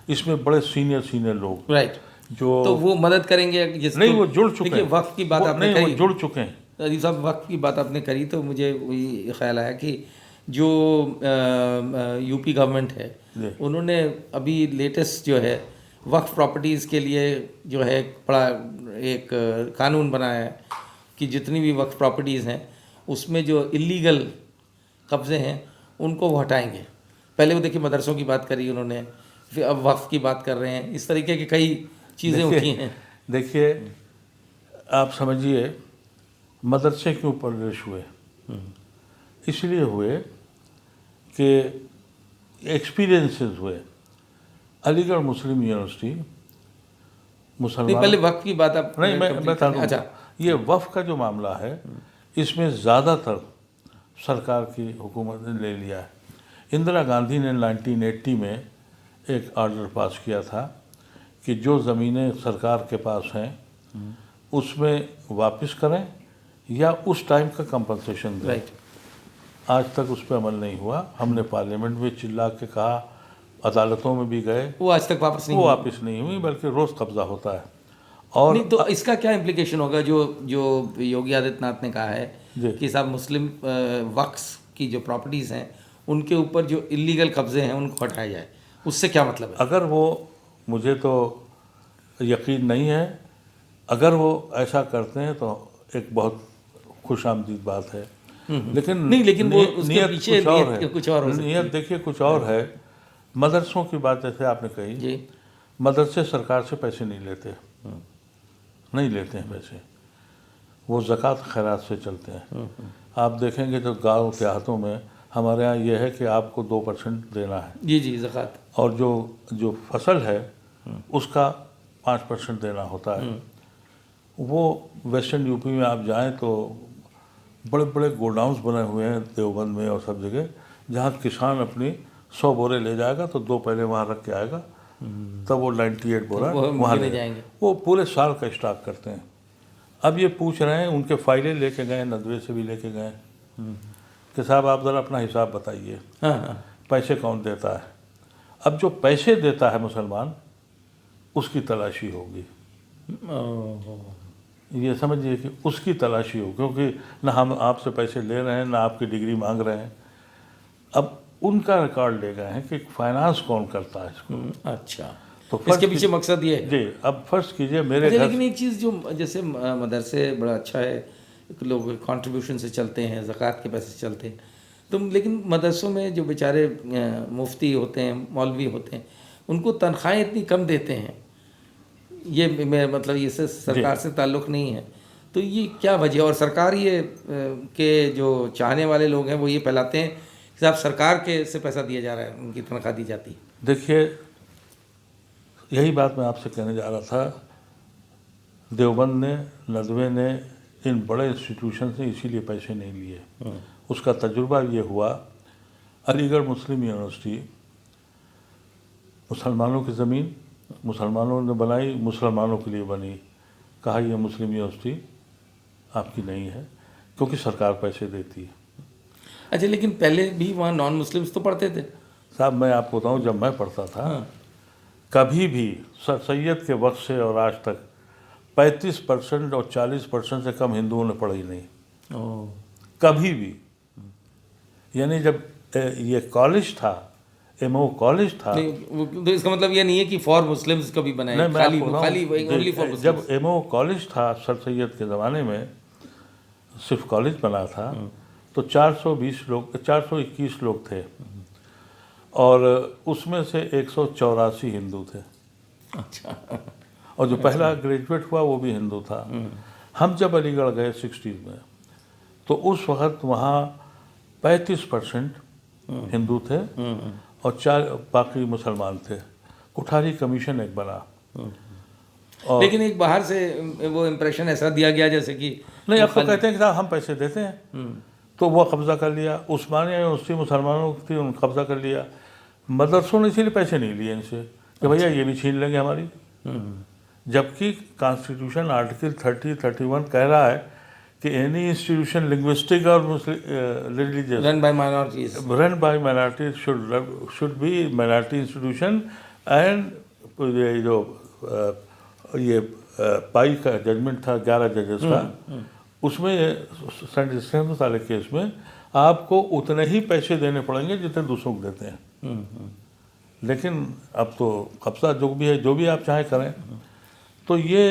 इसमें बड़े सीनियर लोग, राइट, जो तो वो मदद करेंगे नहीं, वो जुड़ चुके हैं। वक्त की बात आपने नहीं, करी, वो जुड़ चुके हैं। अजीब साहब, वक्त की बात आपने करी तो मुझे वही ख्याल आया कि जो यूपी गवर्नमेंट है, उन्होंने अभी लेटेस्ट जो है वक्फ प्रॉपर्टीज़ के लिए जो है बड़ा एक कानून बनाया है कि जितनी भी वक्फ प्रॉपर्टीज़ हैं उसमें जो इलीगल कब्ज़े हैं उनको वो हटाएंगे। पहले वो देखिए मदरसों की बात करी उन्होंने, फिर अब वक्फ की बात कर रहे हैं, इस तरीके की कई चीज़ें उठी हैं। देखिए, आप समझिए मदरसे क्यों परवरिश हुए, इसलिए हुए कि एक्सपीरियंसेस हुए। अलीगढ़ मुस्लिम यूनिवर्सिटी नहीं, मुसलमान पहले वक्फ की बात आप नहीं, मैं complete बता करें। दूँ। अच्छा, ये वफ़ का जो मामला है, इसमें ज़्यादातर सरकार की हुकूमत ने ले लिया है। इंदिरा गांधी ने 1980 में एक ऑर्डर पास किया था कि जो ज़मीनें सरकार के पास हैं उसमें वापस करें या उस टाइम का कंपनसेशन दें। राइट। आज तक उस पर अमल नहीं हुआ। हमने पार्लियामेंट में चिल्ला के कहा, अदालतों में भी गए, वो आज तक वापस नहीं वो हुई। वापस नहीं हुई, बल्कि रोज़ कब्जा होता है। और नहीं, तो इसका क्या इम्प्लीकेशन होगा जो जो योगी आदित्यनाथ ने कहा है जी। कि साहब मुस्लिम वक्फ की जो प्रॉपर्टीज़ हैं उनके ऊपर जो इलीगल कब्जे हैं उनको हटाया जाए, उससे क्या मतलब है? अगर वो, मुझे तो यकीन नहीं है, अगर वो ऐसा करते हैं तो एक बहुत खुशामदीद बात है। लेकिन नहीं, लेकिन वो उसके नियत पीछे कुछ और नियत है। कुछ और हो सकती नियत देखिए कुछ और है। मदरसों की बात जैसे आपने कही, जी। मदरसे सरकार से पैसे नहीं लेते, नहीं लेते हैं पैसे, वो ज़कात खैरात से चलते हैं। आप देखेंगे तो गाँव देहातों में हमारे यहाँ ये है कि आपको 2% देना है, जी जी, ज़कात। और जो जो फसल है उसका 5% देना होता है। वो वेस्टर्न यूपी में आप जाएं तो बड़े बड़े गोडाउन्स बने हुए हैं देवबंद में और सब जगह, जहाँ किसान अपनी 100 बोरे ले जाएगा तो 2 पहले वहाँ रख के आएगा, तब वो 98 बोरा वो वहाँ गिने ले जाएंगे। वो पूरे साल का स्टॉक करते हैं। अब ये पूछ रहे हैं, उनके फाइलें लेके गए, नदवे से भी लेके गए कि साहब आप ज़रा अपना हिसाब बताइए, हाँ हाँ। पैसे कौन देता है। अब जो पैसे देता है मुसलमान, उसकी तलाशी होगी। ये समझिए कि उसकी तलाशी हो, क्योंकि ना हम आपसे पैसे ले रहे हैं ना आपकी डिग्री मांग रहे हैं। अब उनका रिकॉर्ड ले गए हैं कि फाइनेंस कौन करता है इसको। अच्छा, तो इसके फर्स्ट पीछे मकसद ये है। जी, अब फर्स्ट कीजिए मेरे अच्छा, घर लेकिन एक चीज़ जो जैसे मदरसे बड़ा अच्छा है, लोग कंट्रीब्यूशन से चलते हैं, ज़कात के पैसे से चलते हैं, तो लेकिन मदरसों में जो बेचारे मुफ्ती होते हैं, मौलवी होते हैं, उनको तनख्वाहें इतनी कम देते हैं, ये मैं मतलब ये से सरकार से ताल्लुक़ नहीं है, तो ये क्या वजह? और सरकार ये के जो चाहने वाले लोग हैं वो ये फैलाते हैं कि साहब सरकार के से पैसा दिया जा रहा है, उनकी तनख्वाह दी जाती है। देखिए, यही बात मैं आपसे कहने जा रहा था। देवबंद ने, नदवे ने, इन बड़े इंस्टीट्यूशन से इसीलिए पैसे नहीं लिए। उसका तजुर्बा ये हुआ, अलीगढ़ मुस्लिम यूनिवर्सिटी मुसलमानों की ज़मीन मुसलमानों ने बनाई, मुसलमानों के लिए बनी। कहा यह मुस्लिम यूनिवर्सिटी आपकी नहीं है, क्योंकि सरकार पैसे देती है। अच्छा, लेकिन पहले भी वहाँ नॉन मुस्लिम्स तो पढ़ते थे। साहब मैं आपको बताऊँ, जब मैं पढ़ता था कभी भी सर सैयद के वक्त से और आज तक 35% और 40% से कम हिंदुओं ने पढ़ी नहीं, कभी भी। यानी जब ये कॉलेज था, एमओ कॉलेज था, नहीं, तो इसका मतलब ये नहीं है कि फॉर मुस्लिम्स कभी बनाए, नहीं, मैं खाली आपको खाली बताऊं, ओनली फॉर जब एमओ कॉलेज था सर सैयद के ज़माने में, सिर्फ कॉलेज बना था, तो 420 लोग, 421 लोग थे, और उसमें से 184 हिंदू थे। अच्छा। और जो पहला ग्रेजुएट हुआ वो भी हिंदू था। हम जब अलीगढ़ गए 60s में, तो उस वक्त वहाँ 35% हिंदू थे और 4 बाकी मुसलमान थे। कुठारी कमीशन एक बना। और लेकिन एक बाहर से वो इम्प्रेशन ऐसा दिया गया जैसे कि नहीं, अब तो कहते हैं कि साहब हम पैसे देते हैं, तो वो कब्ज़ा कर लिया। उस्मानिया यूनिवर्सिटी मुसलमानों की थी, उन्होंने कब्ज़ा कर लिया। मदरसों ने इसीलिए पैसे नहीं लिए इनसे कि भैया ये भी छीन लेंगे हमारी। जबकि कॉन्स्टिट्यूशन आर्टिकल 30-31 कह रहा है कि एनी इंस्टीट्यूशन लिंग्विस्टिक और religious run by minorities should be minority institution. And जो ये पाई का जजमेंट था 11 जजेस का, उसमें सेंट साले केस में आपको उतने ही पैसे देने पड़ेंगे जितने दूसरों को देते हैं। लेकिन अब तो कब्जा जो भी है, जो भी आप चाहें करें। तो ये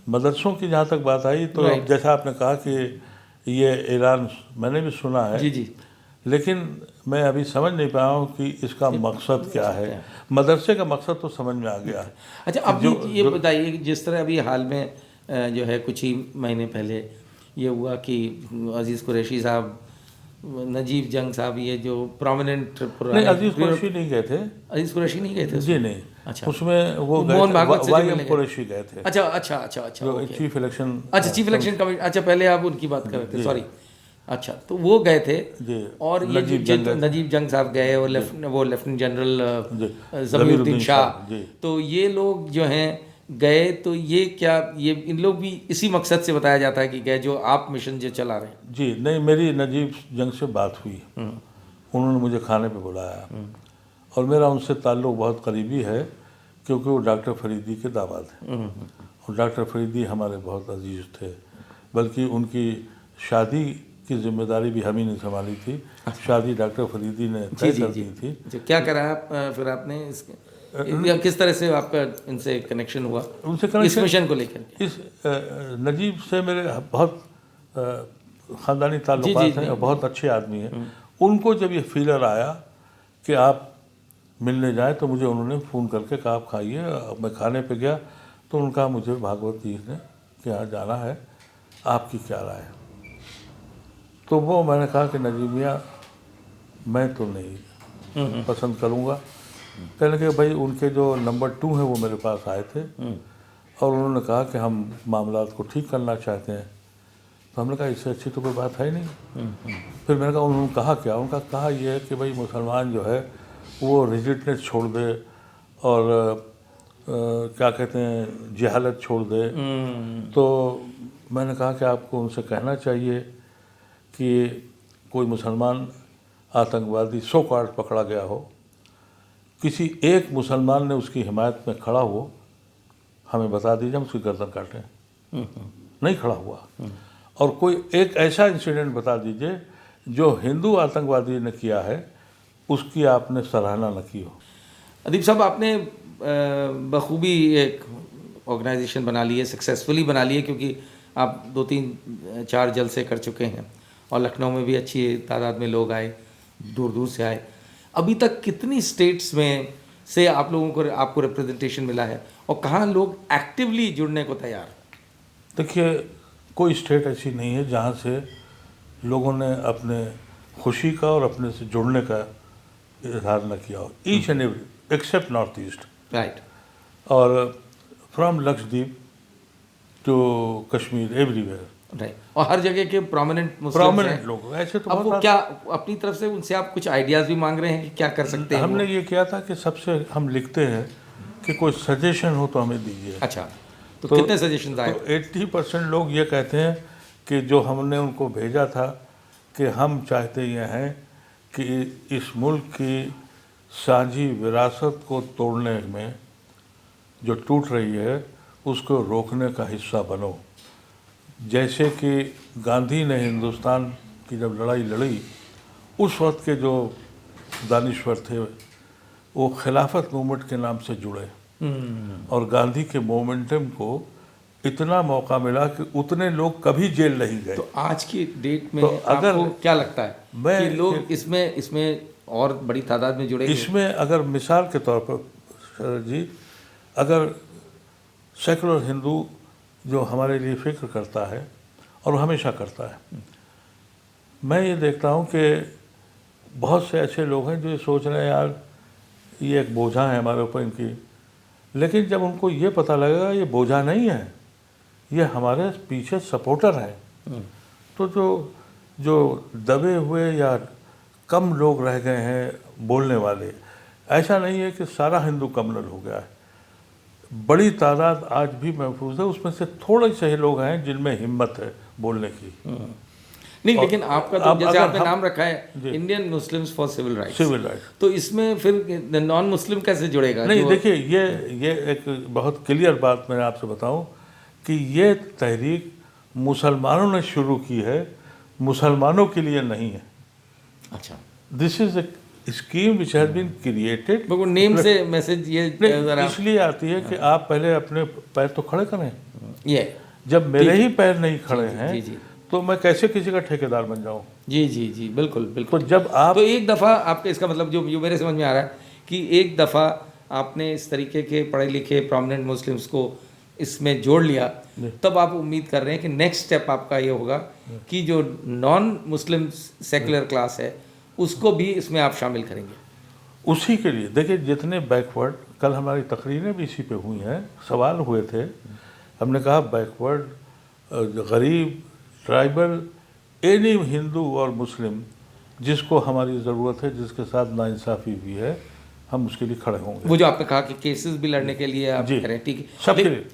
मदरसों की जहाँ तक बात आई, तो जैसा आपने कहा कि ये ऐलान मैंने भी सुना है। जी जी। लेकिन मैं अभी समझ नहीं पाया हूँ कि इसका मकसद क्या है। मदरसे का मकसद तो समझ में आ गया। अच्छा, अब ये बताइए कि जिस तरह अभी हाल में जो है कुछ ही महीने पहले ये हुआ कि अजीज़ कुरैशी साहब, नजीब जंग साहब, ये जो प्रोमिनेंट नहीं, अजीज़ कुरैशी नहीं गए थे। अजीज़ कुरैशी नहीं गए थे जी नहीं। अच्छा, उसमें वो मोहन भागवत से वाई एम कुरैशी गए थे, अच्छा अच्छा अच्छा अच्छा, जो ओके। Chief election. अच्छा, चीफ इलेक्शन कमिश्नर, अच्छा पहले आप उनकी बात कर रहे थे, सॉरी। अच्छा, तो वो गए थे जी। और ये नजीब जंग साहब गए और वो लेफ्टिनेंट जनरल ज़मीरुद्दीन शाह, जी। तो ये लोग जो हैं गए, तो ये क्या, ये इन लोग भी इसी मकसद से बताया जाता है कि गए, जो आप मिशन जो चला रहे हैं? जी नहीं, मेरी नजीब जंग से बात हुई, उन्होंने मुझे खाने पे बुलाया और मेरा उनसे ताल्लुक़ बहुत करीबी है क्योंकि वो डॉक्टर फरीदी के दामाद हैं और डॉक्टर फरीदी हमारे बहुत अजीज़ थे, बल्कि उनकी शादी की जिम्मेदारी भी हम ही ने संभाली थी। शादी डॉक्टर फरीदी ने तय कर दी थी। तो क्या करा आप फिर आपने इसके, या किस तरह से आपका इनसे कनेक्शन हुआ, उनसे इस कनेक्शन मिशन को लेकर? इस नजीब से मेरे बहुत ख़ानदानी ताल्लुकात हैं और बहुत अच्छे आदमी हैं। उनको जब ये फीलर आया कि आप मिलने जाएं तो मुझे उन्होंने फ़ोन करके कहा आप खाइए। मैं खाने पे गया तो उनका मुझे भागवत जी ने कि यहाँ जाना है, आपकी क्या राय है? तो वो मैंने कहा कि नजीब मियाँ मैं तो नहीं पसंद करूँगा। कहने लगे भाई उनके जो नंबर 2 हैं वो मेरे पास आए थे और उन्होंने कहा कि हम मामलात को ठीक करना चाहते हैं। तो हमने कहा इससे अच्छी तो कोई बात है नहीं। फिर मैंने कहा उन्होंने कहा क्या? उनका कहा यह है कि भाई मुसलमान जो है वो रिजिडनेस छोड़ दे और क्या कहते हैं जहालत छोड़ दे। तो मैंने कहा कि आपको उनसे कहना चाहिए कि कोई मुसलमान आतंकवादी सो कॉल्ड पकड़ा गया हो, किसी एक मुसलमान ने उसकी हिमायत में खड़ा हो, हमें बता दीजिए, हम उसकी गर्दन काटें। नहीं खड़ा हुआ। और कोई एक ऐसा इंसिडेंट बता दीजिए जो हिंदू आतंकवादी ने किया है उसकी आपने सराहना न की हो। अदीब साहब, आपने बखूबी एक ऑर्गेनाइजेशन बना ली है, सक्सेसफुली बना ली है, क्योंकि आप 2-3-4 जलसे कर चुके हैं और लखनऊ में भी अच्छी तादाद में लोग आए, दूर दूर से आए। अभी तक कितनी स्टेट्स में से आप लोगों को, आपको रिप्रेजेंटेशन मिला है और कहाँ लोग एक्टिवली जुड़ने को तैयार? देखिए, कोई स्टेट ऐसी नहीं है जहाँ से लोगों ने अपने खुशी का और अपने से जुड़ने का इजहार न किया हो। Each and every except north east, right. और from Lakshadweep to Kashmir, everywhere, right. और हर जगह के प्रोमिनेंट लोग ऐसे तो अब वो क्या अपनी तरफ से उनसे आप कुछ आइडियाज़ भी मांग रहे हैं कि क्या कर सकते हैं? हमने ये किया था कि सबसे हम लिखते हैं कि कोई सजेशन हो तो हमें दीजिए। अच्छा, तो कितने सजेशन आए? तो 80% लोग ये कहते हैं कि जो हमने उनको भेजा था कि हम चाहते ये हैं कि इस मुल्क की साझी विरासत को तोड़ने में जो टूट रही है उसको रोकने का हिस्सा बनो। जैसे कि गांधी ने हिंदुस्तान की जब लड़ाई लड़ी, उस वक्त के जो दानिश्वर थे वो खिलाफत मूवमेंट के नाम से जुड़े और गांधी के मोमेंटम को इतना मौका मिला कि उतने लोग कभी जेल नहीं गए। तो आज की डेट में तो अगर आपको क्या लगता है मैं कि लोग इसमें और बड़ी तादाद में जुड़ेंगे? इसमें अगर मिसाल के तौर पर शरद जी, अगर सेकुलर हिंदू जो हमारे लिए फिक्र करता है और हमेशा करता है, मैं ये देखता हूँ कि बहुत से ऐसे लोग हैं जो ये सोच रहे हैं यार ये एक बोझा है हमारे ऊपर इनकी, लेकिन जब उनको ये पता लगेगा ये बोझा नहीं है, ये हमारे पीछे सपोर्टर हैं, तो जो दबे हुए या कम लोग रह गए हैं बोलने वाले, ऐसा नहीं है कि सारा हिंदू कम्युनल हो गया है, बड़ी तादाद आज भी महफूज है, उसमें से थोड़े से ही लोग हैं जिनमें हिम्मत है बोलने की। नहीं, लेकिन आपका तो जैसे आपने नाम रखा है Indian Muslims for civil rights, तो इसमें फिर नॉन मुस्लिम कैसे जुड़ेगा? नहीं, देखिए ये एक बहुत क्लियर बात मैं आपसे बताऊं कि ये तहरीक मुसलमानों ने शुरू की है, मुसलमानों के लिए नहीं है। अच्छा, this is a scheme which has been created. वो नेम से मैसेज ये इसलिए आती है कि आप पहले अपने पैर तो खड़े करें। ये जब मेरे ही पैर नहीं खड़े हैं जी। तो मैं कैसे किसी का ठेकेदार बन जाऊं? जी जी जी, बिल्कुल तो बिल्कुल। जब आप तो एक दफ़ा आपके इसका मतलब जो मेरे समझ में आ रहा है कि एक दफ़ा आपने इस तरीके के पढ़े लिखे प्रोमिनेंट मुस्लिम्स को इसमें जोड़ लिया, तब आप उम्मीद कर रहे हैं कि नेक्स्ट स्टेप आपका ये होगा कि जो नॉन मुस्लिम सेकुलर क्लास है उसको भी इसमें आप शामिल करेंगे। उसी के लिए देखिए, जितने बैकवर्ड, कल हमारी तकरीरें भी इसी पे हुई हैं, सवाल हुए थे, हमने कहा बैकवर्ड, गरीब, ट्राइबल, एनी हिंदू और मुस्लिम जिसको हमारी ज़रूरत है, जिसके साथ नाइंसाफ़ी भी है, हम उसके लिए खड़े होंगे। वो जो आपने कहा कि केसेस भी लड़ने के लिए आप जी, करें, ठीक है, सबके लिए।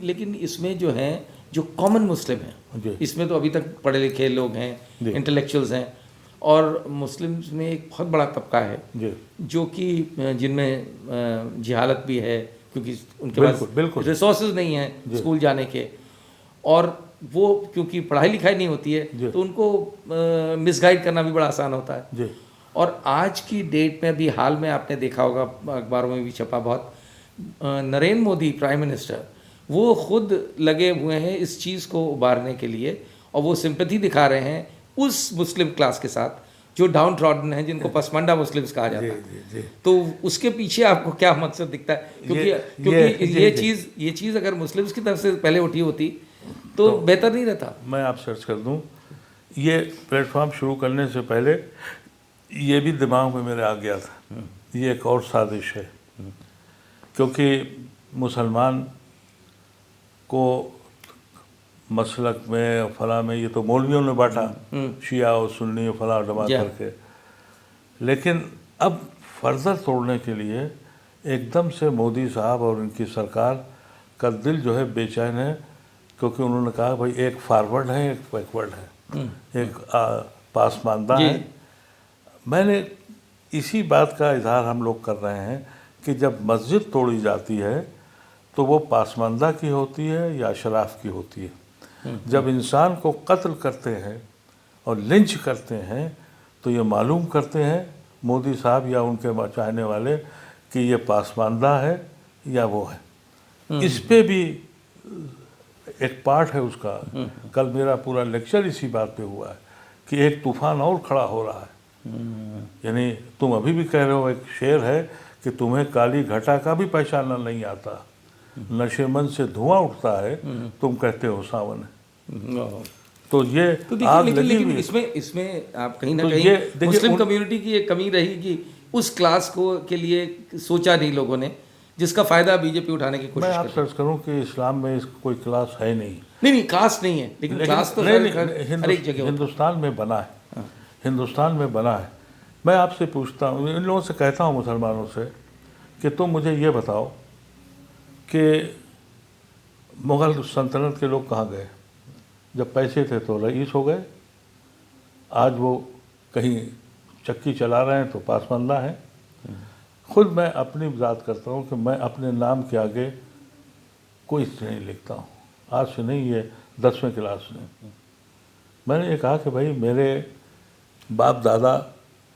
लेकिन इसमें जो है जो कॉमन मुस्लिम हैं, जी इसमें तो अभी तक पढ़े लिखे लोग हैं, जी। इंटेलेक्चुअल्स हैं, और मुस्लिम्स में एक बहुत बड़ा तबका है जी, जो कि जिनमें जहालत भी है, क्योंकि उनके बिल्कुल, पास बिल्कुल। रिसोर्सेज नहीं हैं जी। स्कूल जाने के, और वो क्योंकि पढ़ाई लिखाई नहीं होती है जी। तो उनको मिसगाइड करना भी बड़ा आसान होता है। जी, और आज की डेट में अभी हाल में आपने देखा होगा, अखबारों में भी छपा बहुत, नरेंद्र मोदी प्राइम मिनिस्टर वो खुद लगे हुए हैं इस चीज़ को उबारने के लिए, और वो सिंपैथी दिखा रहे हैं उस मुस्लिम क्लास के साथ जो डाउन ट्रॉडन है, जिनको पसमंडा मुस्लिम्स कहा जाता जी, है। जी, जी। तो उसके पीछे आपको क्या मकसद दिखता है? क्योंकि ये चीज़ अगर मुस्लिम्स की तरफ से पहले उठी होती तो बेहतर नहीं रहता। मैं आप सर्च कर दूं, ये प्लेटफॉर्म शुरू करने से पहले ये भी दिमाग में मेरे आ गया था, ये एक और साजिश है, क्योंकि मुसलमान को मसलक में फला में ये तो मौलवियों ने बांटा, शिया और सुन्नी और फला डमा करके, लेकिन अब फर्दर तोड़ने के लिए एकदम से मोदी साहब और उनकी सरकार का दिल जो है बेचैन है, क्योंकि उन्होंने कहा भाई एक फॉरवर्ड है, एक बैकवर्ड है, एक पासमानदा है। मैंने इसी बात का इजहार हम लोग कर रहे हैं कि जब मस्जिद तोड़ी जाती है तो वो पासमानदा की होती है या अशराफ की होती है। जब इंसान को कत्ल करते हैं और लिंच करते हैं तो ये मालूम करते हैं मोदी साहब या उनके चाहने वाले कि ये पासमानदा है या वो है। इस पे भी एक पार्ट है उसका। कल मेरा पूरा लेक्चर इसी बात पे हुआ है कि एक तूफान और खड़ा हो रहा है। यानी तुम अभी भी कह रहे हो, एक शेर है कि तुम्हें काली घटा का भी पहचानना नहीं आता, नशेमन से धुआं उठता है, तुम कहते हो सावन है। तो ये तो आग लेकिन, लगी लेकिन हुई। इसमें आप कहीं ना तो कहीं ये देखिए मुस्लिम कम्युनिटी की एक कमी रही कि उस क्लास को के लिए सोचा नहीं लोगों ने, जिसका फायदा बीजेपी उठाने की मैं कोशिश आप कर सर्च करूं कि इस्लाम में इसका कोई क्लास है नहीं। नहीं, कास्ट नहीं है, लेकिन क्लास तो हर एक जगह होता है। हिंदुस्तान में बना है, हिंदुस्तान में बना है। मैं आपसे पूछता हूँ, इन लोगों से कहता हूँ मुसलमानों से कि तुम मुझे ये बताओ कि मुग़ल सल्तनत के लोग कहाँ गए? जब पैसे थे तो रईस हो गए, आज वो कहीं चक्की चला रहे हैं तो पासमानदा हैं। खुद मैं अपनी बात करता हूँ कि मैं अपने नाम के आगे कोई नहीं लिखता हूँ, आज से नहीं, ये 10वीं क्लास में। मैंने ये कहा कि भाई मेरे बाप दादा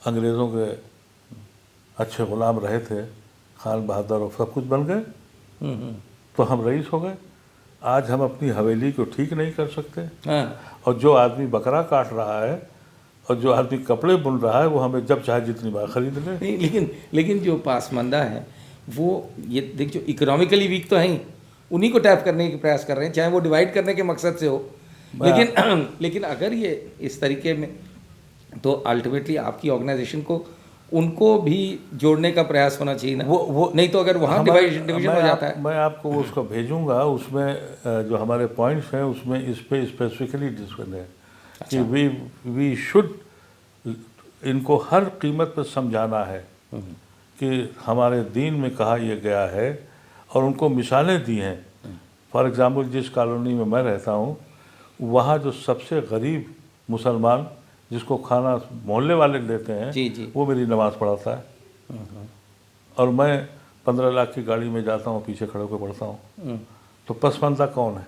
अंग्रेज़ों के अच्छे ग़ुलाम रहे थे, खान बहादुर और सब कुछ बन गए, तो हम रईस हो गए। आज हम अपनी हवेली को ठीक नहीं कर सकते, और जो आदमी बकरा काट रहा है और जो आदमी कपड़े बुन रहा है वो हमें जब चाहे जितनी बार खरीद ले। नहीं, लेकिन जो पासमानदा है वो ये देख, जो इकोनॉमिकली वीक तो हैं, उन्हीं को टैप करने की प्रयास कर रहे हैं, चाहे वो डिवाइड करने के मकसद से हो। लेकिन अगर ये इस तरीके में, तो अल्टीमेटली आपकी ऑर्गेनाइजेशन को उनको भी जोड़ने का प्रयास होना चाहिए ना। वो नहीं तो अगर वहाँ डिविजन हो जाता है। मैं आपको उसको भेजूंगा, उसमें जो हमारे पॉइंट्स हैं उसमें इस पे स्पेसिफिकली डिस्कस है कि वी शुड, इनको हर कीमत पर समझाना है कि हमारे दीन में कहा यह गया है, और उनको मिसालें दी हैं। फॉर एग्ज़ाम्पल जिस कॉलोनी में मैं रहता हूँ वहाँ जो सबसे गरीब मुसलमान जिसको खाना मोहल्ले वाले देते हैं, जी। वो मेरी नमाज़ पढ़ाता है, और मैं 15 लाख की गाड़ी में जाता हूँ, पीछे खड़े होकर पढ़ता हूँ। तो पसमानदा कौन है?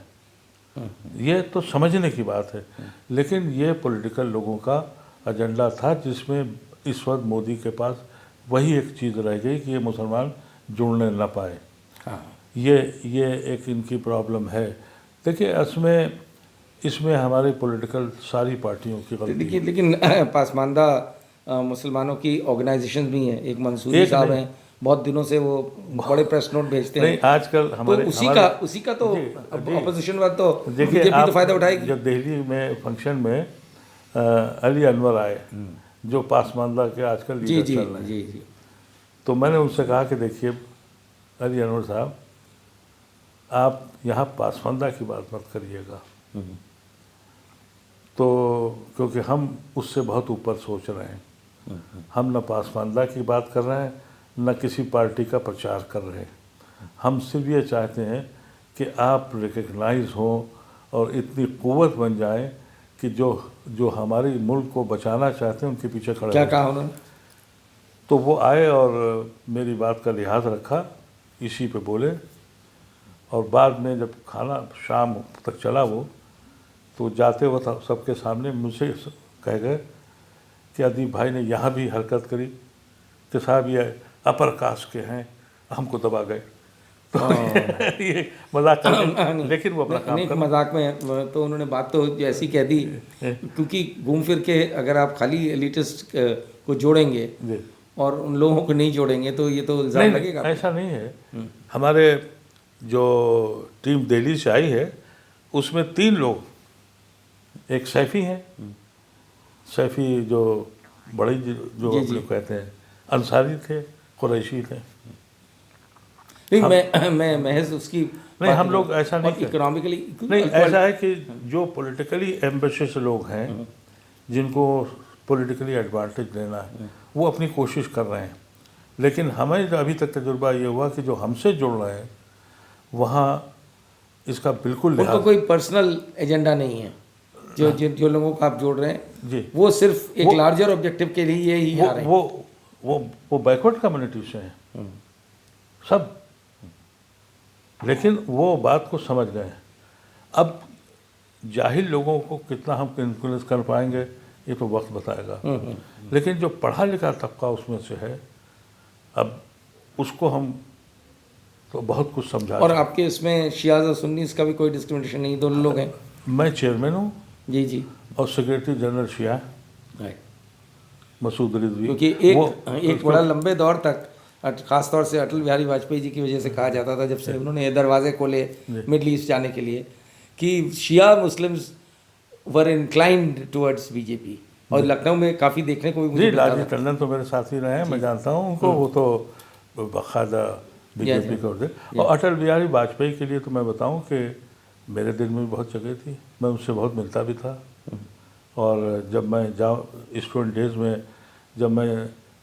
ये तो समझने की बात है। लेकिन ये पॉलिटिकल लोगों का एजेंडा था, जिसमें इस वक्त मोदी के पास वही एक चीज़ रह गई कि ये मुसलमान जुड़ने न पाए। ये एक इनकी प्रॉब्लम है। देखिए, इसमें इसमें हमारे पॉलिटिकल सारी पार्टियों की गलती देखिए, लेकिन पासमानदा मुसलमानों की ऑर्गेनाइजेशन भी हैं, एक मंसूरी एक साहब नहीं। हैं, बहुत दिनों से वो बड़े प्रेस नोट भेजते नहीं, हैं। आजकल तो हमारे उसी का तो जी, जी। अपोजिशन वाला तो देखिए, बीजेपी आप तो फायदा उठाएगी। जब दिल्ली में फंक्शन में अली अनवर आए, जो पासमानदा के आजकल जी लीडर जी चल रहे हैं, जी जी तो मैंने उनसे कहा कि देखिए अली अनवर साहब, आप यहाँ पासमानदा की बात मत करिएगा, तो क्योंकि हम उससे बहुत ऊपर सोच रहे हैं। हम न पासमानदा की बात कर रहे हैं, न किसी पार्टी का प्रचार कर रहे हैं। हम सिर्फ ये चाहते हैं कि आप रिकग्नाइज हों और इतनी क़ुव्वत बन जाएं कि जो हमारे मुल्क को बचाना चाहते हैं उनके पीछे खड़े क्या हों। कहा उन्होंने? तो वो आए और मेरी बात का लिहाज रखा, इसी पे बोले, और बाद में जब खाना शाम तक चला वो, तो जाते वक्त सबके सामने मुझसे कह गए कि अदीब भाई ने यहाँ भी हरकत करी कि साहब ये अपर कास्ट के हैं, हमको दबा गए। तो ये मजाक कर, लेकिन वो अपना काम नहीं, कर। मजाक में तो उन्होंने बात तो ऐसी कह दी, क्योंकि घूम फिर के अगर आप खाली एलिटिस्ट को जोड़ेंगे जी, और उन लोगों को नहीं जोड़ेंगे तो ये तो इल्जाम नहीं, लगेगा। ऐसा नहीं है। हमारे जो टीम दिल्ली से आई है उसमें 3 लोग, एक सैफ़ी हैं, सैफ़ी जो बड़ी जो जी, अपने जी। कहते हैं अंसारी थे, कुरैशी थे। नहीं, मैं महज उसकी नहीं, हम लोग ऐसा नहीं करते। इकोनॉमिकली नहीं, ऐसा है कि जो पॉलिटिकली एम्बिशियस लोग हैं, जिनको पॉलिटिकली एडवांटेज लेना है, वो अपनी कोशिश कर रहे हैं। लेकिन हमें जो अभी तक तजुर्बा ये हुआ कि जो हमसे जुड़ रहे हैं वहाँ इसका बिल्कुल उनका लिहाज। कोई पर्सनल एजेंडा नहीं है। जो लोगों को आप जोड़ रहे हैं जी, वो सिर्फ एक लार्जर ऑब्जेक्टिव के लिए ही आ रहे हैं। वो बैकवर्ड कम्युनिटी से हैं सब, लेकिन वो बात को समझ गए हैं। अब जाहिल लोगों को कितना हम इन्फ्लुएंस कर पाएंगे ये तो वक्त बताएगा, लेकिन जो पढ़ा लिखा तबका उसमें से है, अब उसको हम तो बहुत कुछ समझा। और आपके इसमें शियाज और सुन्नीस का भी कोई डिस्क्रिमिनेशन नहीं, दोनों लोग हैं। मैं चेयरमैन हूँ जी जी, और सेक्रेटरी जनरल शिया मसूद रिजवी, क्योंकि एक बड़ा लंबे दौर तक खास तौर से अटल बिहारी वाजपेयी जी की वजह से कहा जाता था, जब से उन्होंने ये दरवाजे खोले मिडल ईस्ट जाने के लिए, कि शिया Muslims were inclined towards BJP. और लखनऊ में काफ़ी देखने को भी मुझे जी, मिलता लालजी था। टंडन तो मेरे साथी रहे हैं, मैं जानता हूँ उनको, वो तो बाकायदा बीजेपी के होते। और अटल बिहारी वाजपेयी के लिए तो मैं बताऊँ कि मेरे दिल में भी बहुत जगह थी, मैं उनसे बहुत मिलता भी था। और जब मैं स्टूडेंट डेज में जब मैं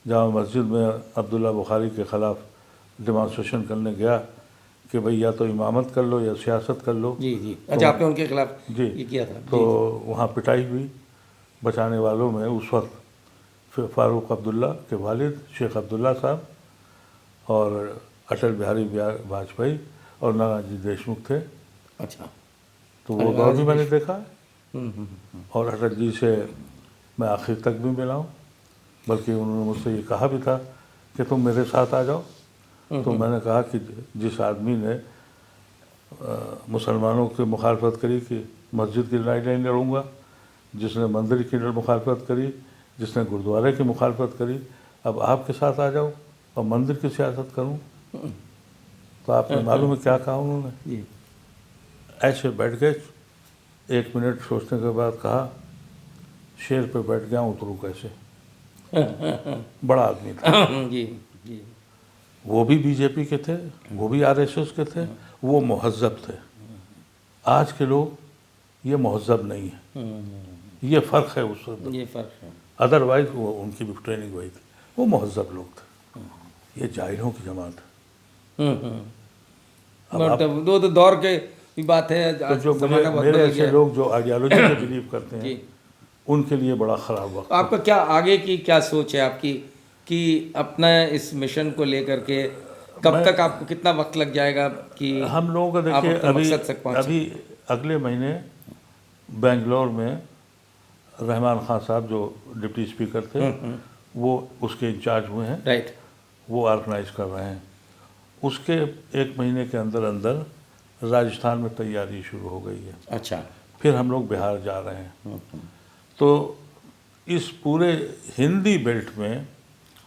जामा मस्जिद में अब्दुल्ला बुखारी के ख़िलाफ़ डेमॉन्स्ट्रेशन करने गया कि भाई या तो इमामत कर लो या सियासत कर लो। जी जी, अच्छा, आपने उनके खिलाफ जी ये किया था। तो वहाँ पिटाई हुई। बचाने वालों में उस वक्त फ़ारूक अब्दुल्ला के वालिद शेख अब्दुल्ला साहब और अटल बिहारी वाजपेयी और नानाजी देशमुख थे। अच्छा, तो वो दौर भी मैंने देखा है। और अटल जी से मैं आखिर तक भी मिला हूँ, बल्कि उन्होंने मुझसे ये कहा भी था कि तुम मेरे साथ आ जाओ। तो मैंने कहा कि जिस आदमी ने मुसलमानों की मुखालफत करी कि मस्जिद की लड़ाई नहीं लड़ूंगा, जिसने मंदिर की मुखालफत करी, जिसने गुरुद्वारे की मुखालफत करी, अब आपके साथ आ जाओ और मंदिर की सियासत करूं। तो आपने मालूम है क्या कहा उन्होंने? जी, ऐसे बैठ गए, 1 मिनट सोचने के बाद कहा, शेर पे बैठ गया उतरूँ कैसे। बड़ा आदमी था। जी जी, वो भी बीजेपी के थे, वो भी आरएसएस के थे, वो महज़्ज़ब थे। आज के लोग ये महज़्ज़ब नहीं है, ये फ़र्क है उस वक्त। ये फर्क है। अदरवाइज वो उनकी भी ट्रेनिंग वही थी, वो महज़्ज़ब लोग थे, ये जाहिलों की जमात है। बट वो तो दौर के की बात है। तो जो ज़माना बहुत मेरे बदल ऐसे गया है। लोग जो आइडियोलॉजी में बिलीव करते हैं, जी, उनके लिए बड़ा ख़राब वक्त। आपका क्या आगे की क्या सोच है आपकी, कि अपना इस मिशन को लेकर के कब तक आपको कितना वक्त लग जाएगा कि हम लोगों का आप देखिए अपने मकसद तक पहुंचे? अभी अगले महीने बेंगलोर में रहमान खान साहब जो डिप्टी स्पीकर थे, वो उसके इंचार्ज हुए हैं, राइट, वो ऑर्गेनाइज कर रहे हैं। उसके 1 महीने के अंदर अंदर राजस्थान में तैयारी शुरू हो गई है। अच्छा, फिर हम लोग बिहार जा रहे हैं। तो इस पूरे हिंदी बेल्ट में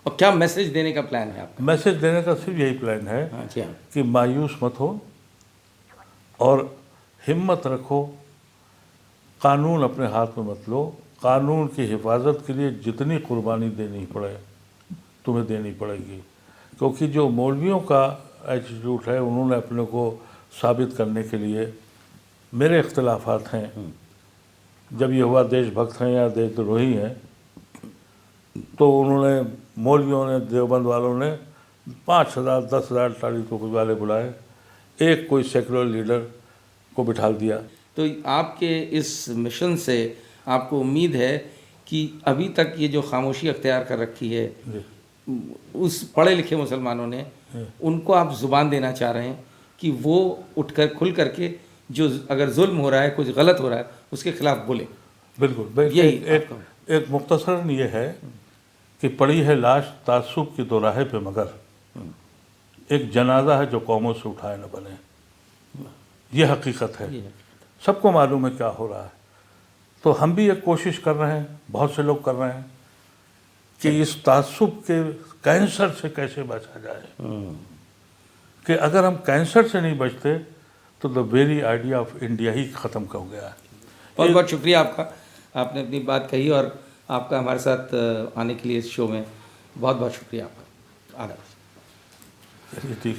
और क्या मैसेज देने का प्लान है आपका? मैसेज देने का सिर्फ यही प्लान है हाँ जी, हाँ। कि मायूस मत हो और हिम्मत रखो, कानून अपने हाथ में मत लो। कानून की हिफाजत के लिए जितनी कुर्बानी देनी पड़े तुम्हें देनी पड़ेगी, क्योंकि जो मौलवियों का एटीट्यूड है, उन्होंने अपने को साबित करने के लिए, मेरे इख्तिलाफात हैं, जब ये हुआ देशभक्त हैं या देशद्रोही हैं, तो उन्होंने मौलवियों ने, देवबंद वालों ने 5,000 10,000 टाली टोपी वाले बुलाए, एक कोई सेकुलर लीडर को बिठा दिया। तो आपके इस मिशन से आपको उम्मीद है कि अभी तक ये जो खामोशी अख्तियार कर रखी है उस पढ़े लिखे मुसलमानों ने, उनको आप ज़ुबान देना चाह रहे हैं कि वो उठकर खुल करके जो अगर जुल्म हो रहा है, कुछ गलत हो रहा है, उसके खिलाफ बोले। बिल्कुल। यही एक मुख्तसरन ये है कि पड़ी है लाश तासुब की दोराहे पे, मगर एक जनाजा है जो कौमों से उठाए न बने। ये हकीकत है, सबको मालूम है क्या हो रहा है। तो हम भी एक कोशिश कर रहे हैं, बहुत से लोग कर रहे हैं कि इस तासुब के कैंसर से कैसे बचा जाए, कि अगर हम कैंसर से नहीं बचते तो the very idea of India ही ख़त्म हो गया है। बहुत बहुत शुक्रिया आपका, आपने अपनी बात कही और आपका हमारे साथ आने के लिए इस शो में बहुत बहुत शुक्रिया आपका। आगे ठीक।